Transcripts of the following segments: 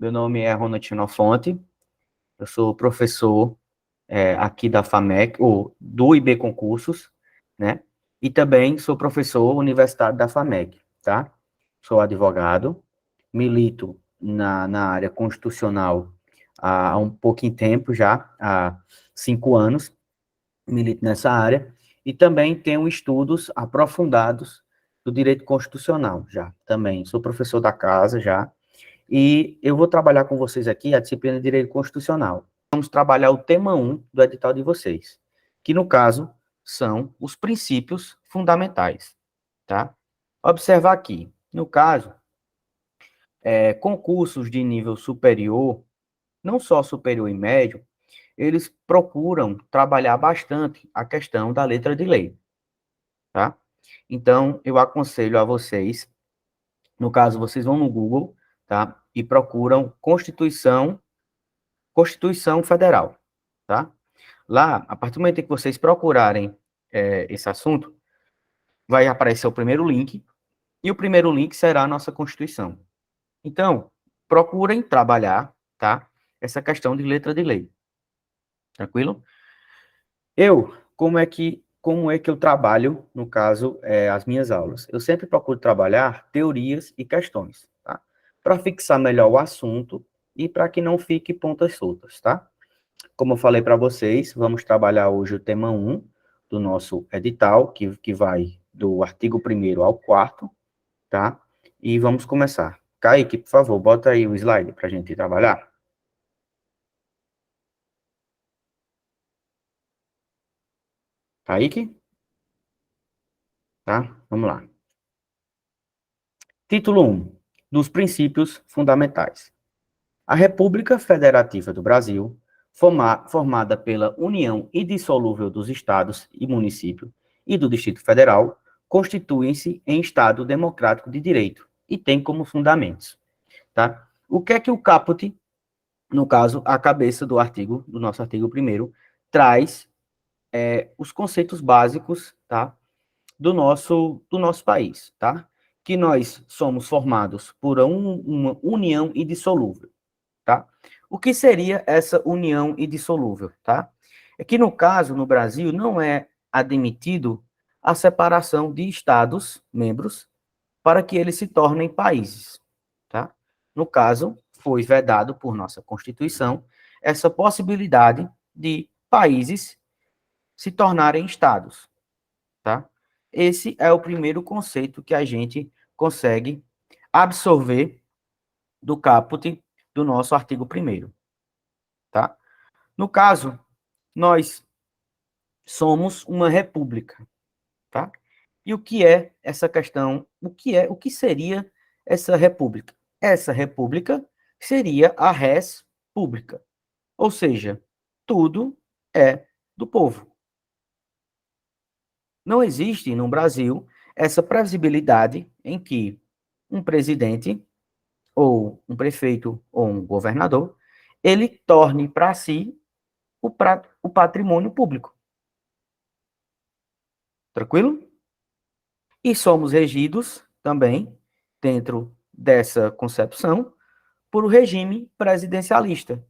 Meu nome é Ronald Fonte, eu sou professor aqui da FAMEC, ou do IB Concursos, né? E também sou professor universitário da FAMEC, tá? Sou advogado, milito na área constitucional há um pouquinho tempo já, há 5 anos, milito nessa área, e também tenho estudos aprofundados do direito constitucional já, também. Sou professor da casa já, e eu vou trabalhar com vocês aqui a disciplina de Direito Constitucional. Vamos trabalhar o tema 1 do edital de vocês, que no caso são os princípios fundamentais, tá? Observar aqui, no caso, concursos de nível superior, não só superior e médio, eles procuram trabalhar bastante a questão da letra de lei, tá? Então, eu aconselho a vocês, no caso, vocês vão no Google, tá? E procuram Constituição Federal, tá? Lá, a partir do momento em que vocês procurarem esse assunto, vai aparecer o primeiro link, e o primeiro link será a nossa Constituição. Então, procurem trabalhar, tá? Essa questão de letra de lei. Tranquilo? Como é que eu trabalho, no caso, as minhas aulas? Eu sempre procuro trabalhar teorias e questões, tá? Para fixar melhor o assunto e para que não fique pontas soltas, tá? Como eu falei para vocês, vamos trabalhar hoje o tema 1 do nosso edital, que vai do artigo 1º ao 4º, tá? E vamos começar. Kaique, por favor, bota aí o slide para a gente trabalhar. Kaique? Tá? Vamos lá. Título 1. Dos princípios fundamentais. A República Federativa do Brasil, formada pela união indissolúvel dos estados e municípios e do Distrito Federal, constituem-se em Estado democrático de direito e tem como fundamentos, tá? O que é que o caput, no caso, a cabeça do nosso artigo 1º, traz os conceitos básicos, tá? Do nosso país, tá? Que nós somos formados por uma união indissolúvel, tá? O que seria essa união indissolúvel, tá? É que, no caso, no Brasil, não é admitido a separação de estados membros para que eles se tornem países, tá? No caso, foi vedado por nossa Constituição essa possibilidade de países se tornarem estados, tá? Esse é o primeiro conceito que a gente consegue absorver do caput do nosso artigo 1º, tá? No caso, nós somos uma república, tá? E o que é essa questão? O que seria essa república? Essa república seria a res pública, ou seja, tudo é do povo. Não existe no Brasil essa previsibilidade em que um presidente ou um prefeito ou um governador ele torne para si o patrimônio público. Tranquilo? E somos regidos também, dentro dessa concepção, por o regime presidencialista.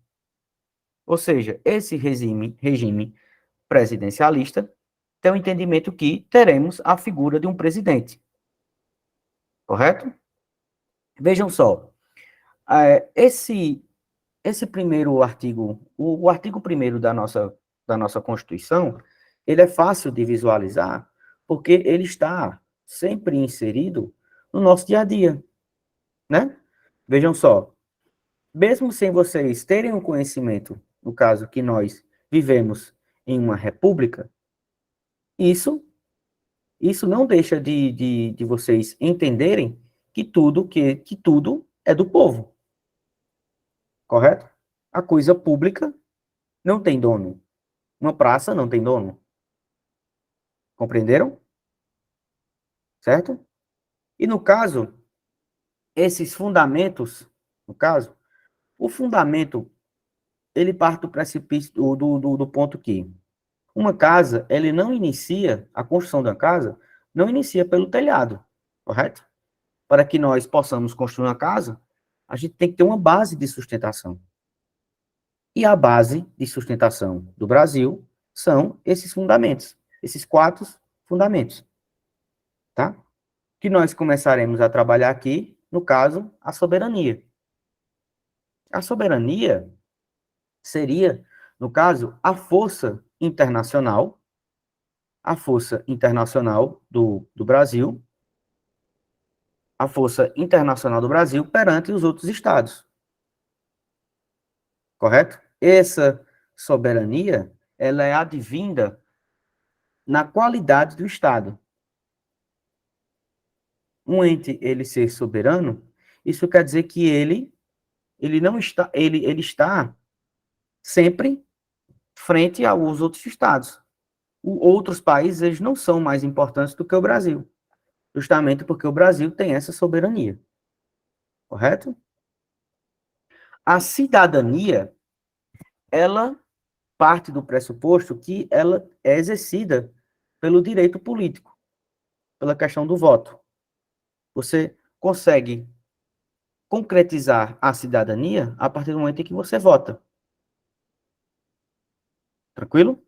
Ou seja, esse regime presidencialista tem o entendimento que teremos a figura de um presidente. Correto? Vejam só, esse primeiro artigo, o artigo 1º da nossa Constituição, ele é fácil de visualizar, porque ele está sempre inserido no nosso dia a dia, né? Vejam só, mesmo sem vocês terem o conhecimento, no caso que nós vivemos em uma república, isso, isso não deixa de vocês entenderem que tudo é do povo, correto? A coisa pública não tem dono. Uma praça não tem dono. Compreenderam? Certo? E no caso, esses fundamentos, no caso, o fundamento, ele parte do precipício, do ponto que uma casa, ele não inicia, a construção da casa, não inicia pelo telhado, correto? Para que nós possamos construir uma casa, A gente tem que ter uma base de sustentação. E a base de sustentação do Brasil são esses fundamentos, esses 4 fundamentos, tá? Que nós começaremos a trabalhar aqui, no caso, a soberania. A soberania seria, no caso, a força internacional do Brasil, a força internacional do Brasil perante os outros estados. Correto? Essa soberania, ela é advinda na qualidade do Estado. Um ente, ele ser soberano, isso quer dizer que ele não está, ele está sempre frente aos outros estados. Outros países, eles não são mais importantes do que o Brasil, justamente porque o Brasil tem essa soberania. Correto? A cidadania, ela parte do pressuposto que ela é exercida pelo direito político, pela questão do voto. Você consegue concretizar a cidadania a partir do momento em que você vota. Tranquilo?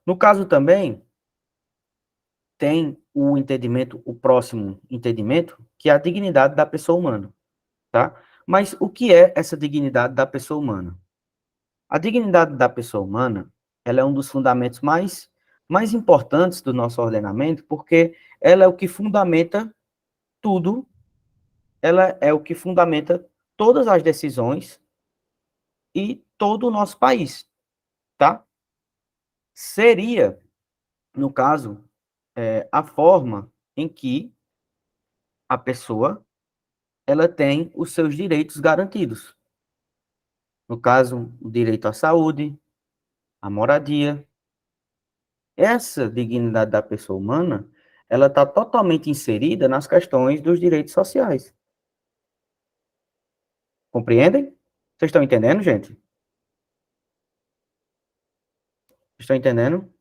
No caso também, tem o entendimento, o próximo entendimento, que é a dignidade da pessoa humana, tá? Mas o que é essa dignidade da pessoa humana? A dignidade da pessoa humana, ela é um dos fundamentos mais importantes do nosso ordenamento, porque ela é o que fundamenta tudo, ela é o que fundamenta todas as decisões e todo o nosso país, tá? Seria, no caso, a forma em que a pessoa ela tem os seus direitos garantidos. No caso, o direito à saúde, à moradia. Essa dignidade da pessoa humana, ela está totalmente inserida nas questões dos direitos sociais. Compreendem? Vocês estão entendendo, gente? Estão entendendo?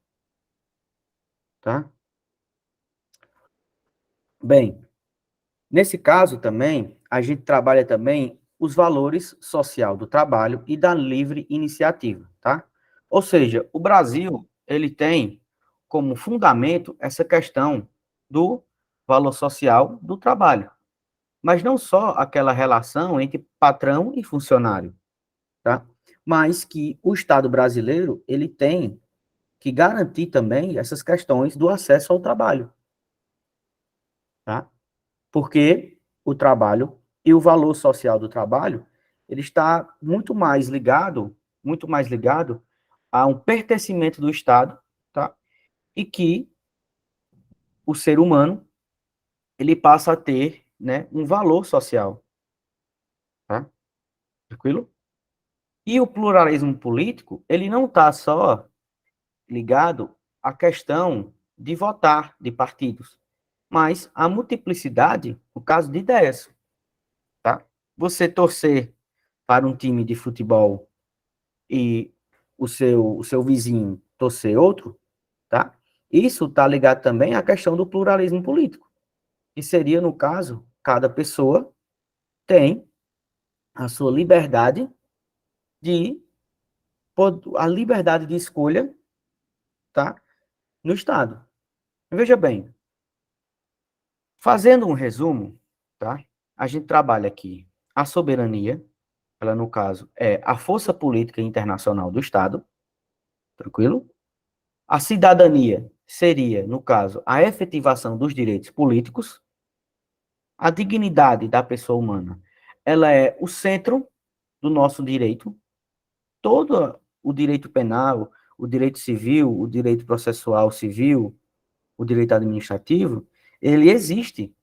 Tá? Bem, nesse caso também, a gente trabalha também os valores social do trabalho e da livre iniciativa, tá? Ou seja, o Brasil, ele tem como fundamento essa questão do valor social do trabalho, mas não só aquela relação entre patrão e funcionário, tá? Mas que o Estado brasileiro, ele tem que garantir também essas questões do acesso ao trabalho, tá? Porque o trabalho e o valor social do trabalho, ele está muito mais ligado a um pertencimento do Estado, tá? E que o ser humano, ele passa a ter, né, um valor social, tá? Tranquilo? E o pluralismo político, ele não está só ligado à questão de votar de partidos, mas a multiplicidade, no caso de ideias, tá? Você torcer para um time de futebol e o seu vizinho torcer outro, tá? Isso está ligado também à questão do pluralismo político, que seria, no caso, cada pessoa tem a sua liberdade de a liberdade de escolha, tá? No Estado. Veja bem, fazendo um resumo, tá? A gente trabalha aqui a soberania, ela no caso é a força política internacional do Estado, tranquilo? A cidadania seria, no caso, a efetivação dos direitos políticos. A dignidade da pessoa humana, ela é o centro do nosso direito. Todo o direito penal, o direito civil, o direito processual civil, o direito administrativo, ele existe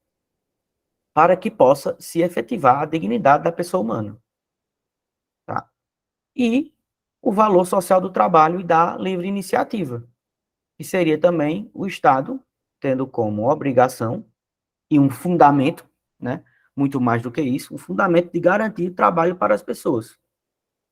para que possa se efetivar a dignidade da pessoa humana, tá? E o valor social do trabalho e da livre iniciativa, que seria também o Estado tendo como obrigação e um fundamento, né, muito mais do que isso, um fundamento de garantir trabalho para as pessoas,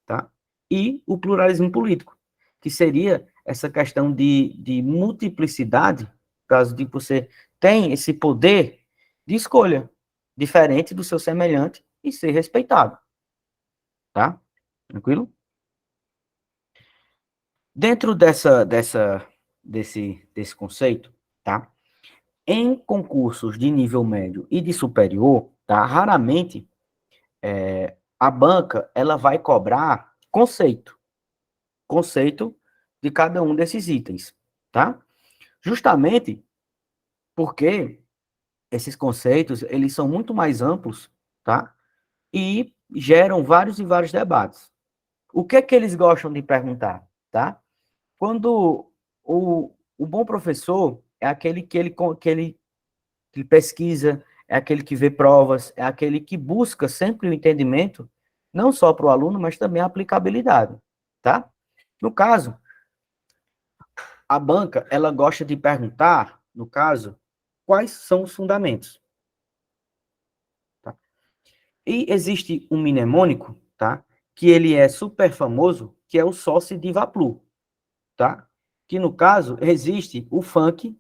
tá? E o pluralismo político, que seria essa questão de multiplicidade, caso de você tem esse poder de escolha, diferente do seu semelhante, e ser respeitado, tá? Tranquilo? Dentro desse conceito, tá? Em concursos de nível médio e de superior, tá? Raramente a banca ela vai cobrar conceito de cada um desses itens, tá? Justamente porque esses conceitos, eles são muito mais amplos, tá? E geram vários e vários debates. O que é que eles gostam de perguntar, tá? Quando o bom professor é aquele que pesquisa, é aquele que vê provas, é aquele que busca sempre o entendimento, não só para o aluno, mas também a aplicabilidade, tá? No caso, a banca, ela gosta de perguntar, no caso, quais são os fundamentos, tá? E existe um mnemônico, tá? Que ele é super famoso, que é o Sócio de Vaplu, tá? Que no caso existe o funk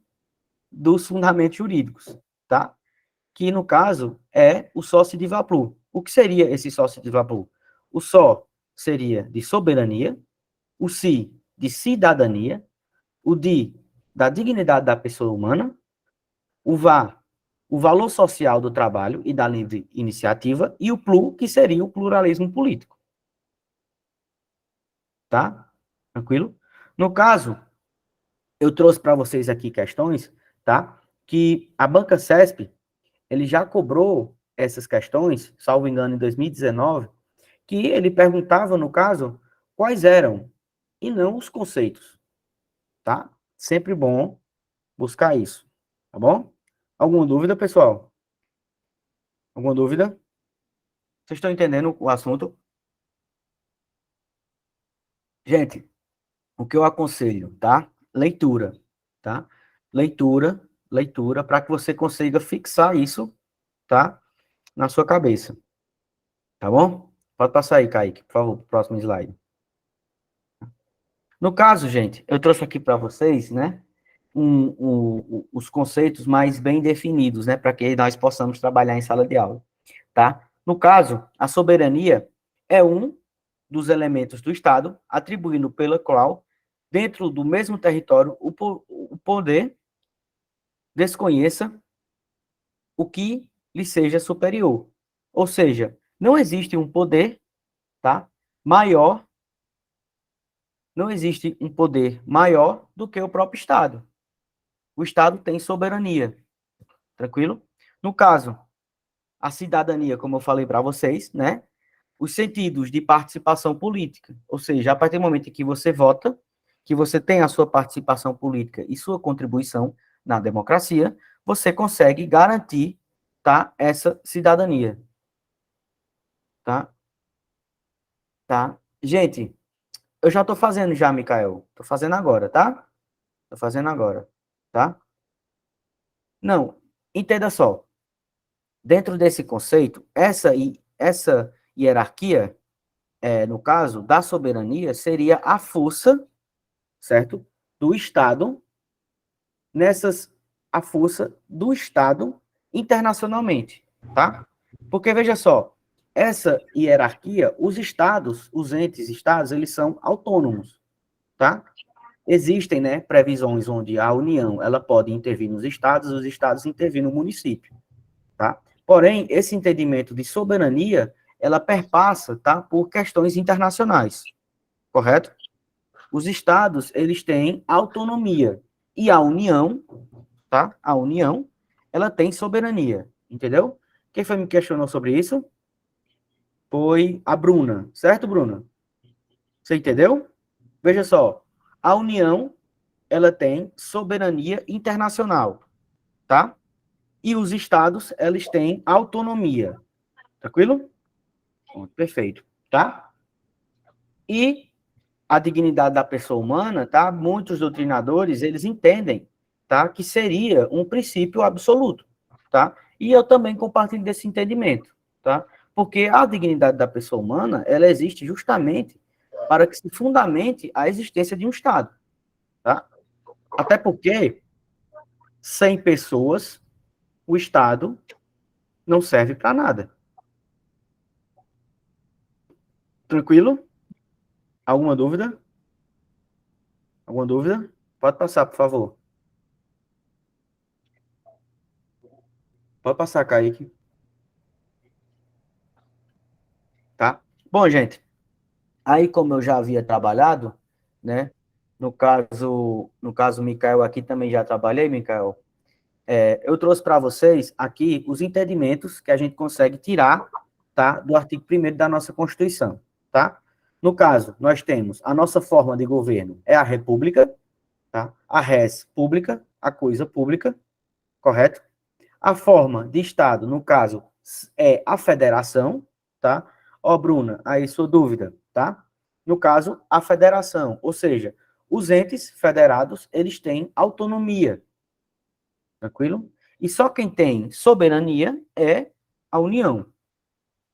dos fundamentos jurídicos, tá? Que no caso é o sócio de Vaplu. O que seria esse sócio de Vaplu? O só seria de soberania, o si de cidadania, o di da dignidade da pessoa humana, o vá o valor social do trabalho e da livre iniciativa e o plu, que seria o pluralismo político. Tá? Tranquilo? No caso, eu trouxe para vocês aqui questões, tá? Que a Banca CESP, ele já cobrou essas questões, salvo engano, em 2019, que ele perguntava, no caso, quais eram, e não os conceitos, tá? Sempre bom buscar isso, tá bom? Alguma dúvida, pessoal? Alguma dúvida? Vocês estão entendendo o assunto? Gente, o que eu aconselho, tá? Leitura, tá? Leitura, para que você consiga fixar isso, tá? Na sua cabeça, tá bom? Pode passar aí, Kaique, por favor, próximo slide. No caso, gente, eu trouxe aqui para vocês, né, os conceitos mais bem definidos, né, para que nós possamos trabalhar em sala de aula, tá? No caso, a soberania é um dos elementos do Estado, atribuindo pela qual, dentro do mesmo território, o poder desconheça o que lhe seja superior. Ou seja, não existe um poder, tá, maior, não existe um poder maior do que o próprio Estado. O Estado tem soberania, tranquilo? No caso, a cidadania, como eu falei para vocês, né? Os sentidos de participação política, ou seja, a partir do momento em que você vota, que você tem a sua participação política e sua contribuição na democracia, você consegue garantir, tá, essa cidadania, tá? Tá? Gente, eu já estou fazendo já, Mikael. Estou fazendo agora, tá? Estou fazendo agora, tá? Não, entenda só. Dentro desse conceito, essa hierarquia, no caso da soberania, seria a força, certo? Do Estado, nessas, a força do Estado internacionalmente, tá? Porque, veja só, essa hierarquia, os estados, os entes estados, eles são autônomos, tá? Existem, né, previsões onde a União, ela pode intervir nos estados, os estados intervir no município, tá? Porém, esse entendimento de soberania, ela perpassa, tá, por questões internacionais, correto? Os estados, eles têm autonomia e a União, tá? A União, ela tem soberania, entendeu? Quem foi me questionou sobre isso? Foi a Bruna, certo, Bruna? Você entendeu? Veja só, a União, ela tem soberania internacional, tá? E os estados, eles têm autonomia, tranquilo? Perfeito, tá? E a dignidade da pessoa humana, tá? Muitos doutrinadores, eles entendem, tá? Que seria um princípio absoluto, tá? E eu também compartilho desse entendimento, tá? Porque a dignidade da pessoa humana, ela existe justamente para que se fundamente a existência de um Estado, tá? Até porque, sem pessoas, o Estado não serve para nada, Tranquilo? Alguma dúvida? Alguma dúvida? Pode passar, por favor. Pode passar, Kaique. Tá? Bom, gente, aí como eu já havia trabalhado, né? No caso, Mikael aqui também já trabalhei, Mikael. Eu trouxe para vocês aqui os entendimentos que a gente consegue tirar, tá, do artigo 1º da nossa Constituição, tá? No caso, nós temos a nossa forma de governo é a república, tá? A res pública, a coisa pública, correto? A forma de Estado, no caso, é a federação, tá? Ó, Bruna, aí sua dúvida, tá? No caso, a federação, ou seja, os entes federados, eles têm autonomia, tranquilo? E só quem tem soberania é a União,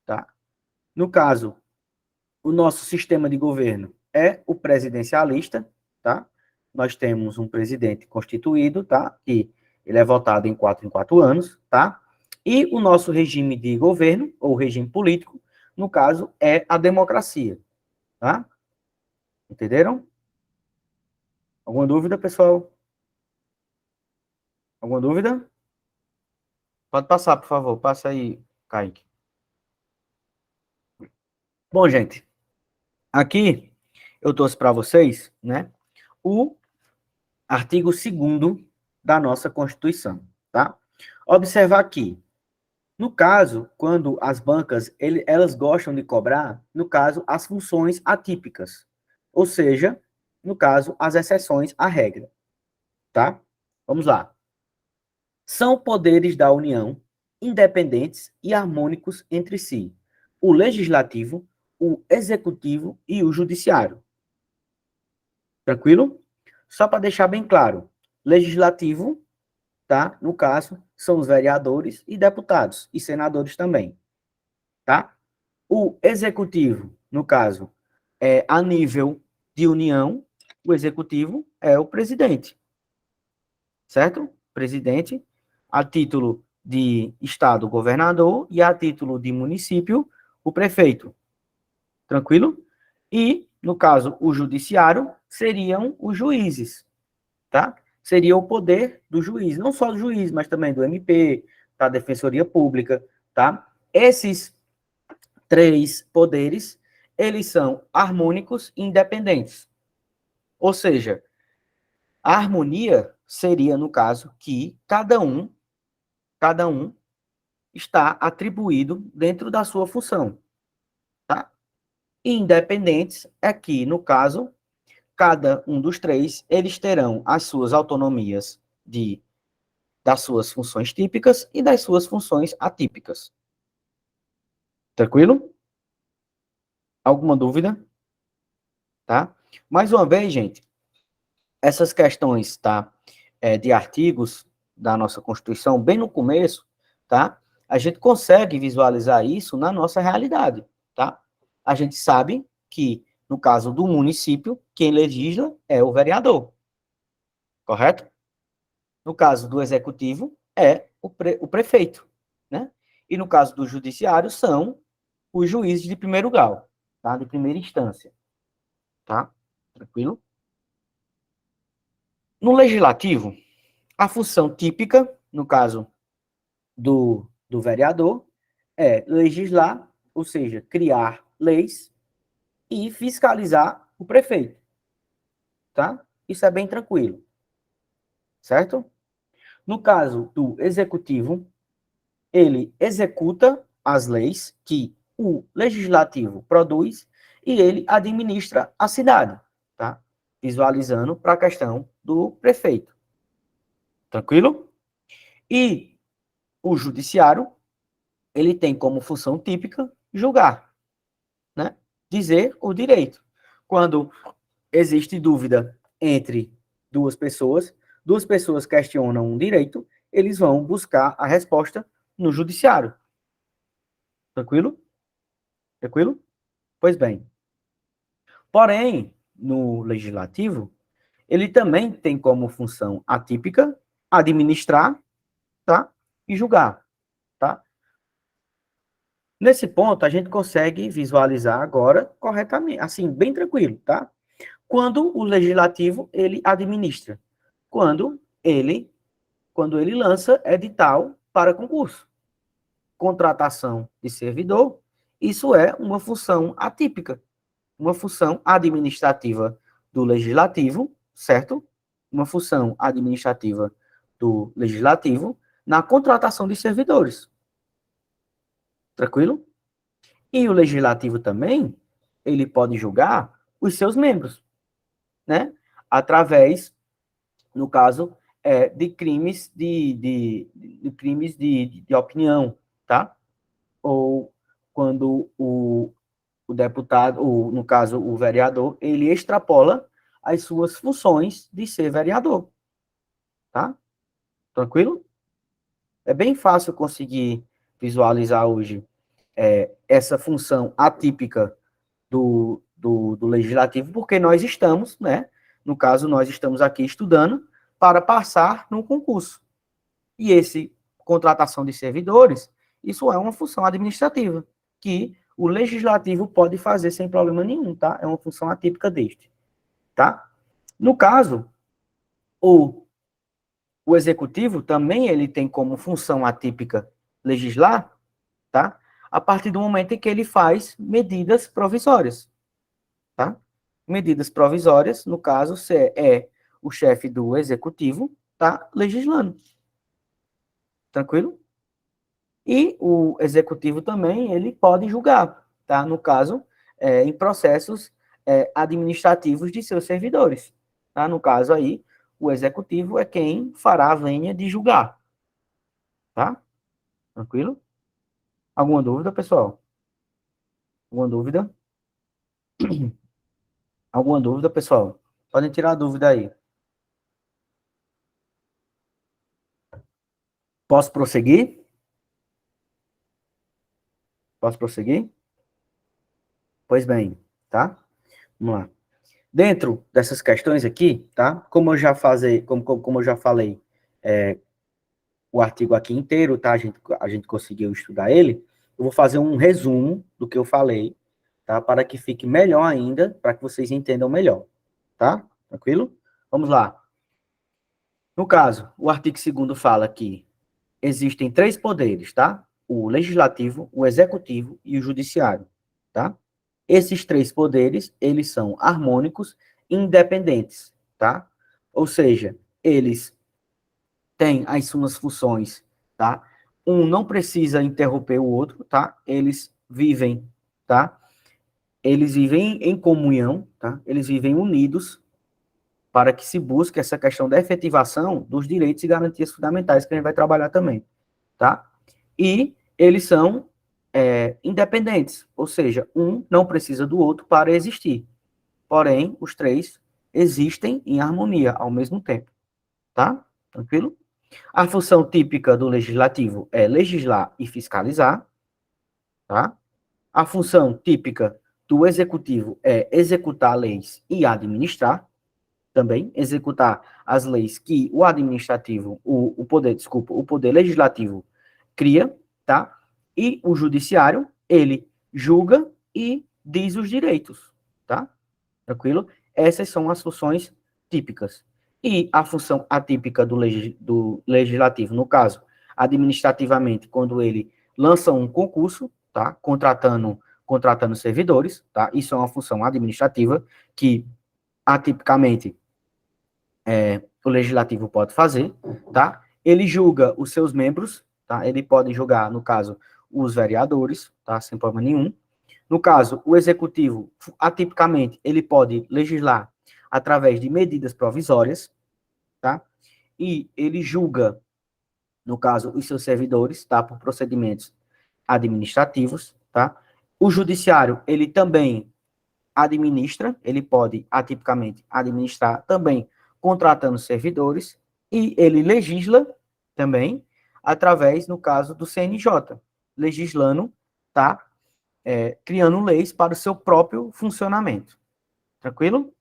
tá? No caso, o nosso sistema de governo é o presidencialista, tá? Nós temos um presidente constituído, tá? E ele é votado em 4 anos, tá? E o nosso regime de governo, ou regime político, no caso, é a democracia, tá? Entenderam? Alguma dúvida, pessoal? Alguma dúvida? Pode passar, por favor. Passa aí, Kaique. Bom, gente, aqui eu trouxe para vocês, né, o artigo 2º da nossa Constituição, tá? Observar aqui, no caso, quando as bancas, elas gostam de cobrar, no caso, as funções atípicas, ou seja, no caso, as exceções à regra, tá? Vamos lá. São poderes da União, independentes e harmônicos entre si, o legislativo, o executivo e o judiciário. Tranquilo? Só para deixar bem claro, legislativo, tá? No caso, são os vereadores e deputados, e senadores também, tá? O executivo, no caso, é a nível de União, o executivo é o presidente, certo? Presidente, a título de estado, governador, e a título de município, o prefeito. Tranquilo? E, no caso, o judiciário seriam os juízes, tá? Seria o poder do juiz, não só do juiz, mas também do MP, da Defensoria Pública, tá? Esses 3 poderes, eles são harmônicos e independentes. Ou seja, a harmonia seria, no caso, que cada um está atribuído dentro da sua função, tá? E independentes é que, no caso, cada um dos 3, eles terão as suas autonomias das suas funções típicas e das suas funções atípicas. Tranquilo? Alguma dúvida? Tá? Mais uma vez, gente, essas questões, tá, de artigos da nossa Constituição, bem no começo, tá, a gente consegue visualizar isso na nossa realidade, tá? A gente sabe que, no caso do município, quem legisla é o vereador, correto? No caso do executivo, é o prefeito, né? E no caso do judiciário, são os juízes de primeiro grau, tá? De primeira instância, tá? Tranquilo? No legislativo, a função típica, no caso do vereador, é legislar, ou seja, criar leis e fiscalizar o prefeito, tá? Isso é bem tranquilo, certo? No caso do executivo, ele executa as leis que o legislativo produz e ele administra a cidade, tá? Visualizando para a questão do prefeito. Tranquilo? E o judiciário, ele tem como função típica julgar, né? Dizer o direito. Quando existe dúvida entre duas pessoas questionam um direito, eles vão buscar a resposta no judiciário. Tranquilo? Tranquilo? Pois bem. Porém, no legislativo, ele também tem como função atípica administrar, tá? E julgar, tá? Nesse ponto, a gente consegue visualizar agora corretamente, assim, bem tranquilo, tá? Quando o legislativo, ele administra. Quando ele, quando ele lança edital para concurso. Contratação de servidor, isso é uma função atípica, uma função administrativa do legislativo, certo? Uma função administrativa do legislativo na contratação de servidores. Tranquilo? E o legislativo também, ele pode julgar os seus membros, né? Através, no caso, de crimes de crimes de opinião, tá? Ou quando o deputado, ou, no caso, o vereador, ele extrapola as suas funções de ser vereador, tá? Tranquilo? É bem fácil conseguir visualizar hoje essa função atípica do legislativo, porque nós estamos, né? No caso, nós estamos aqui estudando para passar num concurso. E esse contratação de servidores, isso é uma função administrativa, que o legislativo pode fazer sem problema nenhum, tá? É uma função atípica deste, tá? No caso, o, o executivo também ele tem como função atípica legislar, tá? A partir do momento em que ele faz medidas provisórias, tá? Medidas provisórias, no caso, é o chefe do executivo, tá? Legislando. Tranquilo? E o executivo também, ele pode julgar, tá? No caso, em processos administrativos de seus servidores, tá? No caso aí, o executivo é quem fará a vênia de julgar, tá? Tranquilo? Alguma dúvida, pessoal? Alguma dúvida? Alguma dúvida, pessoal? Podem tirar a dúvida aí. Posso prosseguir? Posso prosseguir? Pois bem, tá? Vamos lá. Dentro dessas questões aqui, tá? Como eu já falei, o artigo aqui inteiro, tá? A gente conseguiu estudar ele. Eu vou fazer um resumo do que eu falei, tá? Para que fique melhor ainda, para que vocês entendam melhor, tá? Tranquilo? Vamos lá. No caso, o artigo 2º fala que existem três poderes, tá? O legislativo, o executivo e o judiciário, tá? Esses três poderes, eles são harmônicos e independentes, tá? Ou seja, eles têm as suas funções, tá? Um não precisa interromper o outro, tá? Eles vivem, tá? Eles vivem em comunhão, tá? Eles vivem unidos para que se busque essa questão da efetivação dos direitos e garantias fundamentais que a gente vai trabalhar também, tá? E eles são independentes, ou seja, um não precisa do outro para existir. Porém, os três existem em harmonia ao mesmo tempo, tá? Tranquilo? A função típica do legislativo é legislar e fiscalizar, tá? A função típica do executivo é executar leis e administrar, também executar as leis que o administrativo, o poder legislativo cria, tá? E o judiciário, ele julga e diz os direitos, tá? Tranquilo? Essas são as funções típicas. E a função atípica do legislativo, no caso, administrativamente, quando ele lança um concurso, tá? Contratando servidores, tá? Isso é uma função administrativa que, atipicamente, o legislativo pode fazer, tá? Ele julga os seus membros, tá? Ele pode julgar, no caso, os vereadores, tá? Sem problema nenhum. No caso, o executivo, atipicamente, ele pode legislar através de medidas provisórias, tá? E ele julga, no caso, os seus servidores, tá? Por procedimentos administrativos, tá? O judiciário, ele também administra, ele pode, atipicamente, administrar também contratando servidores, e ele legisla também através, no caso, do CNJ, legislando, tá? Criando leis para o seu próprio funcionamento. Tranquilo?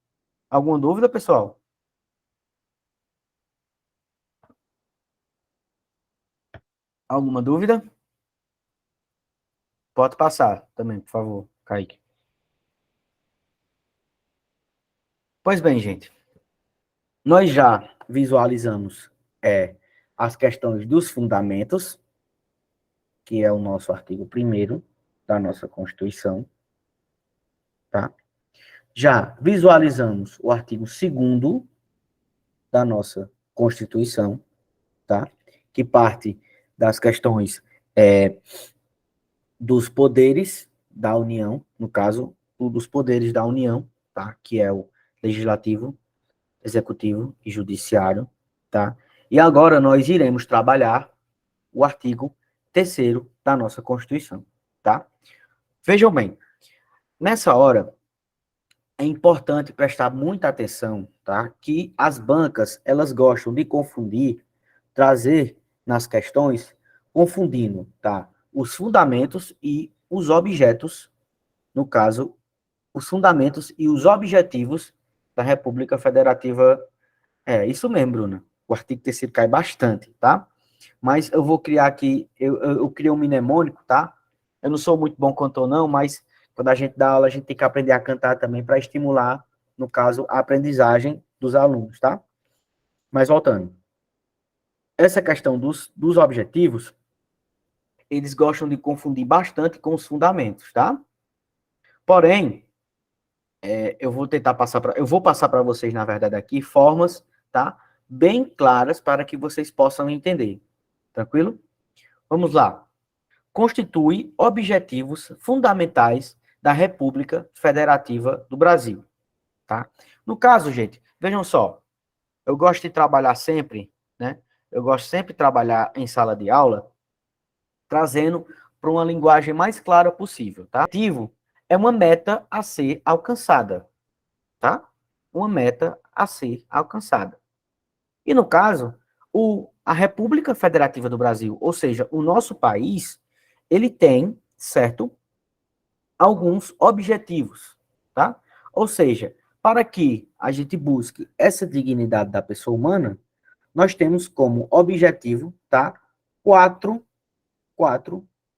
Alguma dúvida, pessoal? Alguma dúvida? Pode passar também, por favor, Kaique. Pois bem, gente, nós já visualizamos as questões dos fundamentos, que é o nosso artigo 1º da nossa Constituição, tá? Já visualizamos o artigo 2º da nossa Constituição, tá? Que parte das questões dos poderes da União, no caso, dos poderes da União, tá? Que é o legislativo, executivo e judiciário, tá? E agora nós iremos trabalhar o artigo 3º da nossa Constituição, tá? Vejam bem, nessa hora é importante prestar muita atenção, tá? Que as bancas, elas gostam de confundir, trazer nas questões, confundindo, tá? Os fundamentos e os objetos, no caso, os fundamentos e os objetivos da República Federativa. É, isso mesmo, Bruna. O artigo 3º cai bastante, tá? Mas eu vou criar aqui, eu criei um mnemônico, tá? Eu não sou muito bom cantor, não, mas quando a gente dá aula, a gente tem que aprender a cantar também para estimular, no caso, a aprendizagem dos alunos, tá? Mas voltando. Essa questão dos objetivos, eles gostam de confundir bastante com os fundamentos, tá? Porém, eu vou passar para vocês, na verdade, aqui, formas, tá? Bem claras para que vocês possam entender. Tranquilo? Vamos lá. Constitui objetivos fundamentais da República Federativa do Brasil, tá? No caso, gente, vejam só, eu gosto de trabalhar sempre, né? Eu gosto sempre de trabalhar em sala de aula, trazendo para uma linguagem mais clara possível, tá? Objetivo é uma meta a ser alcançada, tá? Uma meta a ser alcançada. E no caso, a República Federativa do Brasil, ou seja, o nosso país, ele tem, certo, alguns objetivos, tá? Ou seja, para que a gente busque essa dignidade da pessoa humana, nós temos como objetivo, tá? Quatro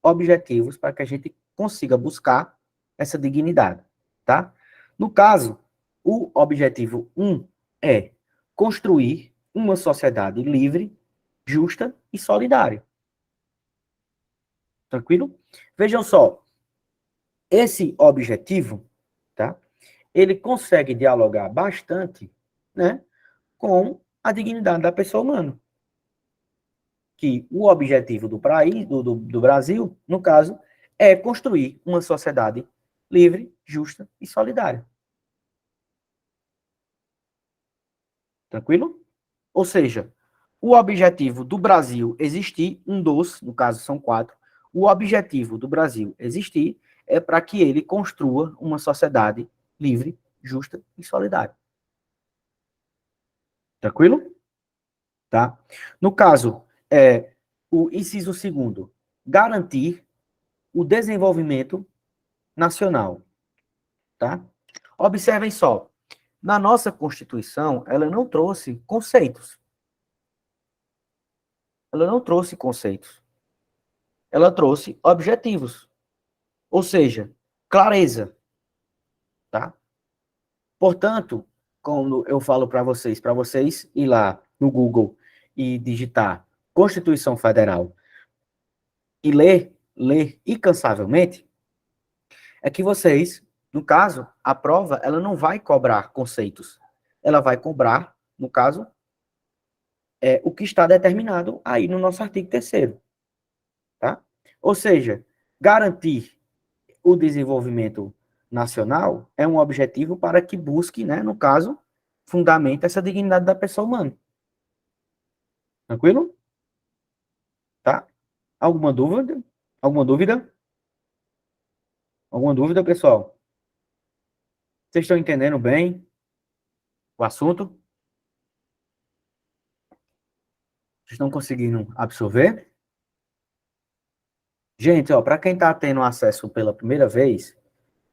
objetivos para que a gente consiga buscar essa dignidade, tá? No caso, o objetivo 1 é construir uma sociedade livre, justa e solidária. Tranquilo? Vejam só, esse objetivo, tá? Ele consegue dialogar bastante, né, com a dignidade da pessoa humana. Que o objetivo do país, do Brasil, no caso, é construir uma sociedade livre, justa e solidária. Tranquilo? Ou seja, o objetivo do Brasil existir, no caso são 4, o objetivo do Brasil existir é para que ele construa uma sociedade livre, justa e solidária. Tranquilo? Tá? No caso, o inciso 2º, garantir o desenvolvimento nacional. Tá? Observem só, na nossa Constituição, ela não trouxe conceitos. Ela não trouxe conceitos. Ela trouxe objetivos. Ou seja, clareza. Tá? Portanto, quando eu falo para vocês ir lá no Google e digitar Constituição Federal e ler incansavelmente, é que vocês, no caso, a prova, ela não vai cobrar conceitos. Ela vai cobrar, no caso, o que está determinado aí no nosso artigo 3º. Tá? Ou seja, garantir o desenvolvimento nacional é um objetivo para que busque, né, no caso, fundamenta essa dignidade da pessoa humana. Tranquilo? Tá? Alguma dúvida? Alguma dúvida? Alguma dúvida, pessoal? Vocês estão entendendo bem o assunto? Vocês estão conseguindo absorver? Gente, ó, para quem está tendo acesso pela primeira vez,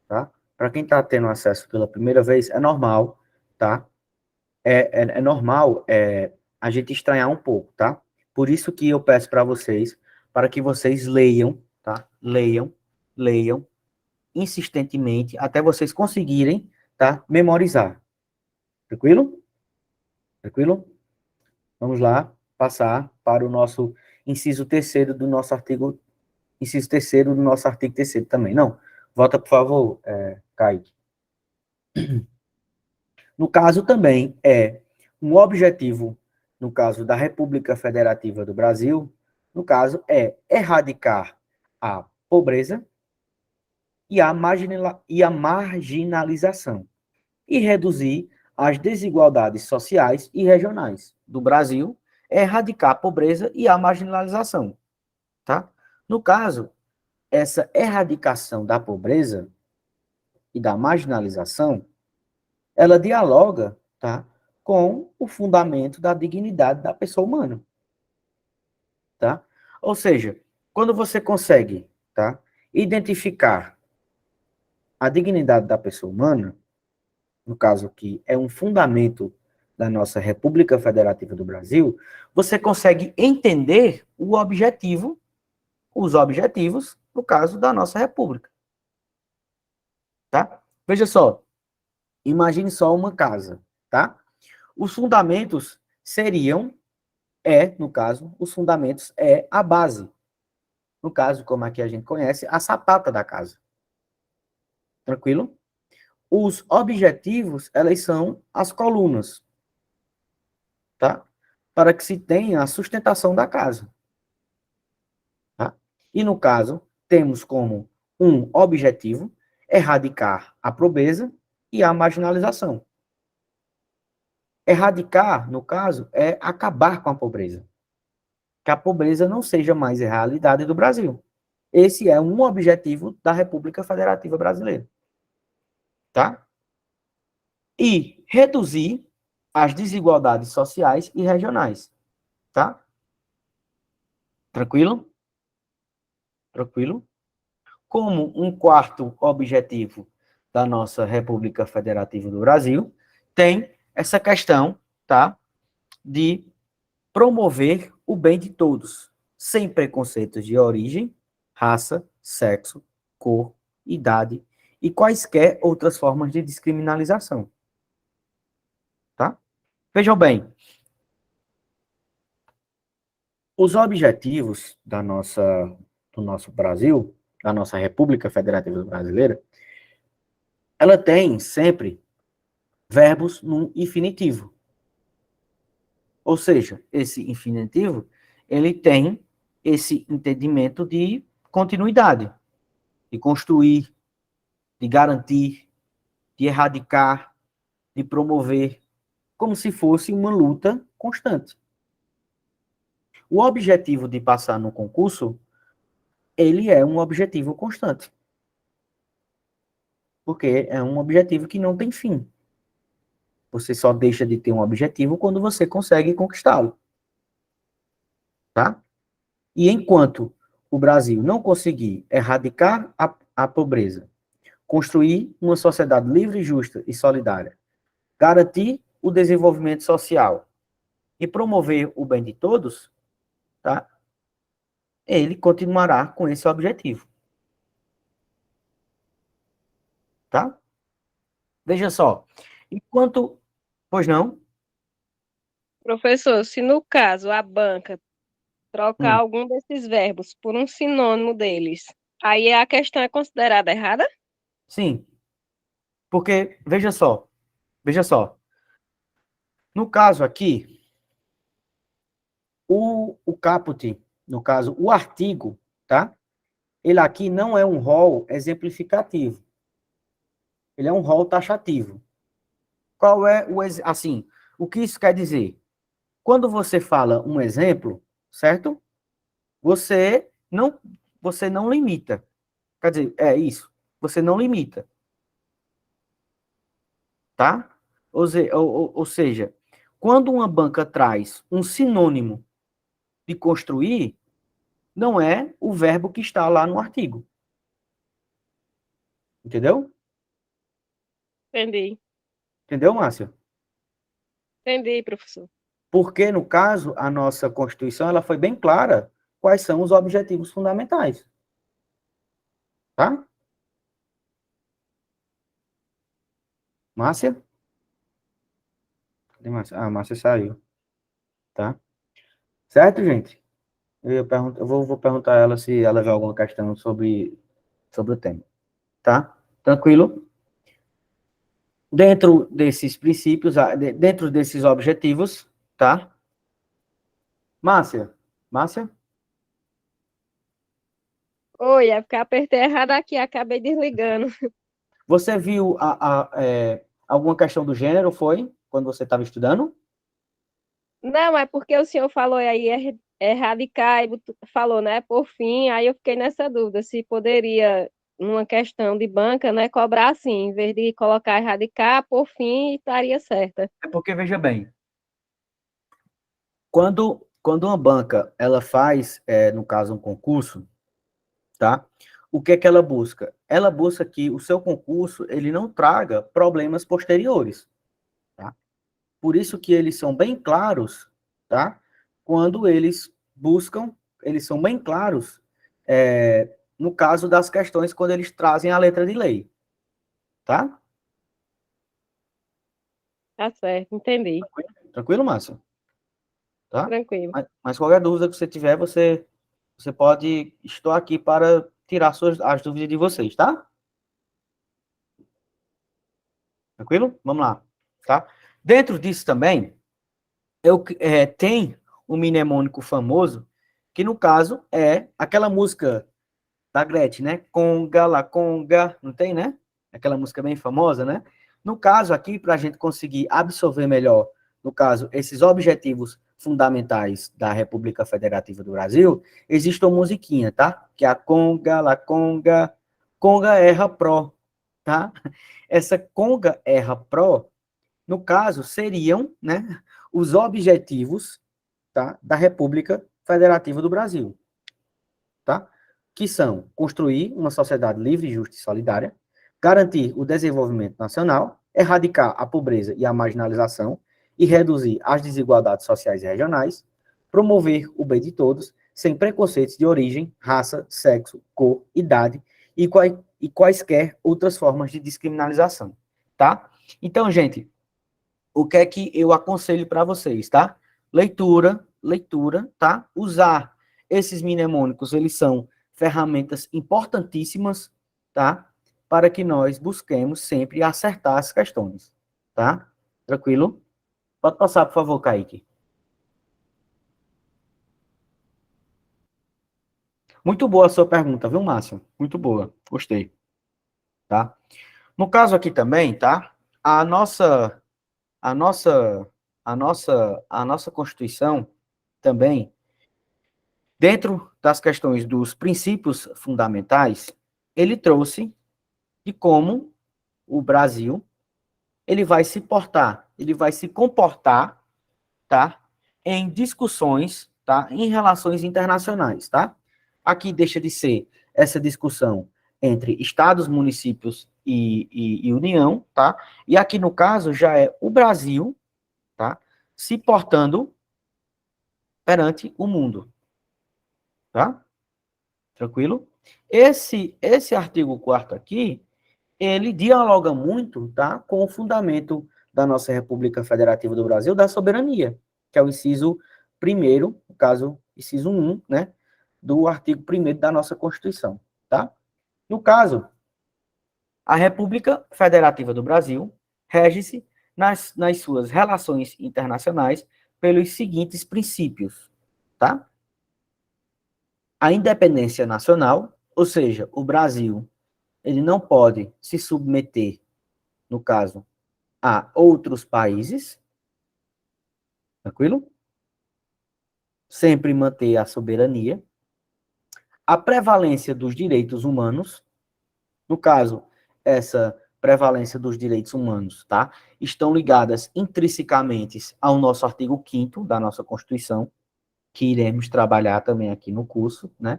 tá? Para quem está tendo acesso pela primeira vez, é normal, tá? É normal a gente estranhar um pouco, tá? Por isso que eu peço para vocês, para que vocês leiam, tá? Leiam leiam insistentemente até vocês conseguirem, tá, memorizar. Tranquilo? Tranquilo? Vamos lá, passar para o nosso inciso terceiro do nosso artigo, inciso terceiro do nosso artigo terceiro também. Não, volta, por favor, Kaique. No caso também um objetivo, no caso da República Federativa do Brasil, no caso é erradicar a pobreza e a marginalização e reduzir as desigualdades sociais e regionais do Brasil, é erradicar a pobreza e a marginalização, tá? No caso, essa erradicação da pobreza e da marginalização, ela dialoga, tá, com o fundamento da dignidade da pessoa humana, tá? Ou seja, quando você consegue, tá, identificar a dignidade da pessoa humana, no caso que é um fundamento da nossa República Federativa do Brasil, você consegue entender o objetivo, os objetivos, no caso da nossa República, tá? Veja só, imagine só uma casa, tá? Os fundamentos seriam, no caso, os fundamentos é a base. No caso, como aqui a gente conhece, a sapata da casa. Tranquilo? Os objetivos, elas são as colunas, tá? Para que se tenha a sustentação da casa. Tá? E no caso, temos como um objetivo erradicar a pobreza e a marginalização. Erradicar, no caso, é acabar com a pobreza. Que a pobreza não seja mais a realidade do Brasil. Esse é um objetivo da República Federativa Brasileira. Tá? E reduzir as desigualdades sociais e regionais. Tá? Tranquilo? Tranquilo? Como um quarto objetivo da nossa República Federativa do Brasil, tem essa questão, tá, de promover o bem de todos, sem preconceitos de origem, raça, sexo, cor, idade e quaisquer outras formas de descriminalização. Tá? Vejam bem, os objetivos do nosso Brasil, da nossa República Federativa Brasileira, ela tem sempre verbos no infinitivo. Ou seja, esse infinitivo, ele tem esse entendimento de continuidade, de construir, de garantir, de erradicar, de promover, como se fosse uma luta constante. O objetivo de passar no concurso, ele é um objetivo constante. Porque é um objetivo que não tem fim. Você só deixa de ter um objetivo quando você consegue conquistá-lo. Tá? E enquanto o Brasil não conseguir erradicar a pobreza, construir uma sociedade livre, justa e solidária, garantir o desenvolvimento social e promover o bem de todos, tá? Ele continuará com esse objetivo. Tá? Veja só, enquanto... Pois não? Professor, se no caso a banca trocar algum desses verbos por um sinônimo deles, aí a questão é considerada errada? Sim, porque, veja só, no caso aqui, o caput, no caso, o artigo, tá? Ele aqui não é um rol exemplificativo. Ele é um rol taxativo. Qual é assim, o que isso quer dizer? Quando você fala um exemplo, certo? Você não limita. Quer dizer, é isso. Você não limita. Tá? Ou seja, quando uma banca traz um sinônimo de construir, não é o verbo que está lá no artigo. Entendeu? Entendi. Entendeu, Márcia? Entendi, professor. Porque, no caso, a nossa Constituição ela foi bem clara quais são os objetivos fundamentais. tá? Márcia? Cadê Márcia? Ah, Márcia saiu, tá? Certo, gente? Eu vou perguntar a ela se ela vê alguma questão sobre o tema, tá? Tranquilo? Dentro desses princípios, dentro desses objetivos, tá? Márcia? Márcia? Oi, é porque eu apertei errado aqui, acabei desligando. Você viu alguma questão do gênero, foi? Quando você estava estudando? Não, é porque o senhor falou aí, erradicar, e falou, né, por fim, aí eu fiquei nessa dúvida, se poderia, numa questão de banca, né, cobrar assim, em vez de colocar erradicar, por fim, estaria certa. É porque, veja bem, quando uma banca, ela faz, no caso, um concurso, tá? O que é que ela busca? Ela busca que o seu concurso, ele não traga problemas posteriores, tá? Por isso que eles são bem claros, tá? Quando eles são bem claros, no caso das questões, quando eles trazem a letra de lei, tá? Tá certo, entendi. Tranquilo, Márcio? Tá? Tranquilo. Mas qualquer dúvida que você tiver, você pode, estou aqui para tirar as dúvidas de vocês, tá? Tranquilo? Vamos lá, tá? Dentro disso também, tem um mnemônico famoso, que no caso é aquela música da Gretchen, né? Conga, la conga, não tem, né? Aquela música bem famosa, né? No caso aqui, para a gente conseguir absorver melhor, no caso, esses objetivos fundamentais da República Federativa do Brasil, existe uma musiquinha, tá? Que é a conga, la conga, conga erra pro, tá? Essa conga erra pro, no caso, seriam, né, os objetivos, tá, da República Federativa do Brasil, tá? Que são construir uma sociedade livre, justa e solidária, garantir o desenvolvimento nacional, erradicar a pobreza e a marginalização e reduzir as desigualdades sociais e regionais, promover o bem de todos, sem preconceitos de origem, raça, sexo, cor, idade e quaisquer outras formas de descriminalização, tá? Então, gente, o que é que eu aconselho para vocês, tá? Leitura, tá? Usar esses mnemônicos, eles são ferramentas importantíssimas, tá? Para que nós busquemos sempre acertar as questões, tá? Tranquilo? Pode passar, por favor, Kaique. Muito boa a sua pergunta, viu, Márcio? Muito boa, gostei, tá? No caso aqui também, tá? A nossa, a nossa, a nossa Constituição também, dentro das questões dos princípios fundamentais, ele trouxe de como o Brasil ele vai se portar, ele vai se comportar, tá? Em discussões, tá? Em relações internacionais, tá? Aqui deixa de ser essa discussão entre estados, municípios e União, tá? E aqui no caso já é o Brasil, tá? Se portando perante o mundo, tá? Tranquilo? Esse artigo 4º aqui, ele dialoga muito, tá, com o fundamento da nossa República Federativa do Brasil, da soberania, que é o inciso primeiro, no caso, inciso 1, né, do artigo 1º da nossa Constituição, tá? No caso, a República Federativa do Brasil rege-se nas suas relações internacionais pelos seguintes princípios, tá? A independência nacional, ou seja, o Brasil, ele não pode se submeter, no caso, a outros países, tranquilo? Sempre manter a soberania. A prevalência dos direitos humanos, no caso, essa prevalência dos direitos humanos, tá? Estão ligadas intrinsecamente ao nosso artigo 5º da nossa Constituição, que iremos trabalhar também aqui no curso, né?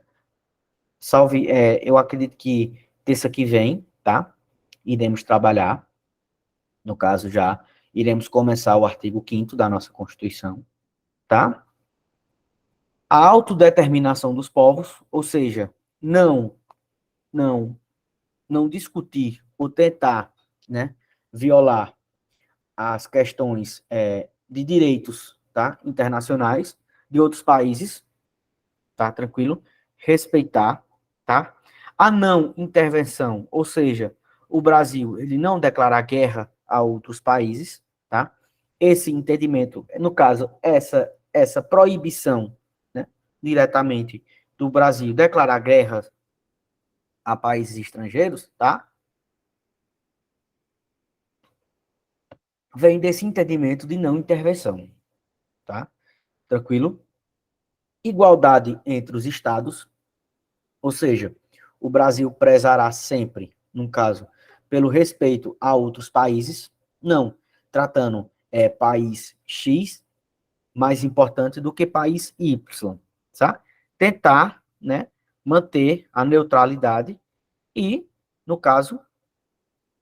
Eu acredito que terça que vem, tá? Iremos trabalhar, no caso já, iremos começar o artigo 5º da nossa Constituição, tá? A autodeterminação dos povos, ou seja, não não discutir ou tentar, né, violar as questões de direitos, tá, internacionais de outros países, tá, tranquilo? Respeitar, tá? A não intervenção, ou seja, o Brasil, ele não declarar guerra a outros países, tá? Esse entendimento, no caso, essa proibição, né, diretamente do Brasil declarar guerra a países estrangeiros, tá? Vem desse entendimento de não intervenção, tá? Tranquilo? Igualdade entre os estados, ou seja, o Brasil prezará sempre, no caso, pelo respeito a outros países, não tratando país X mais importante do que país Y, tá? Tentar, né, manter a neutralidade e, no caso,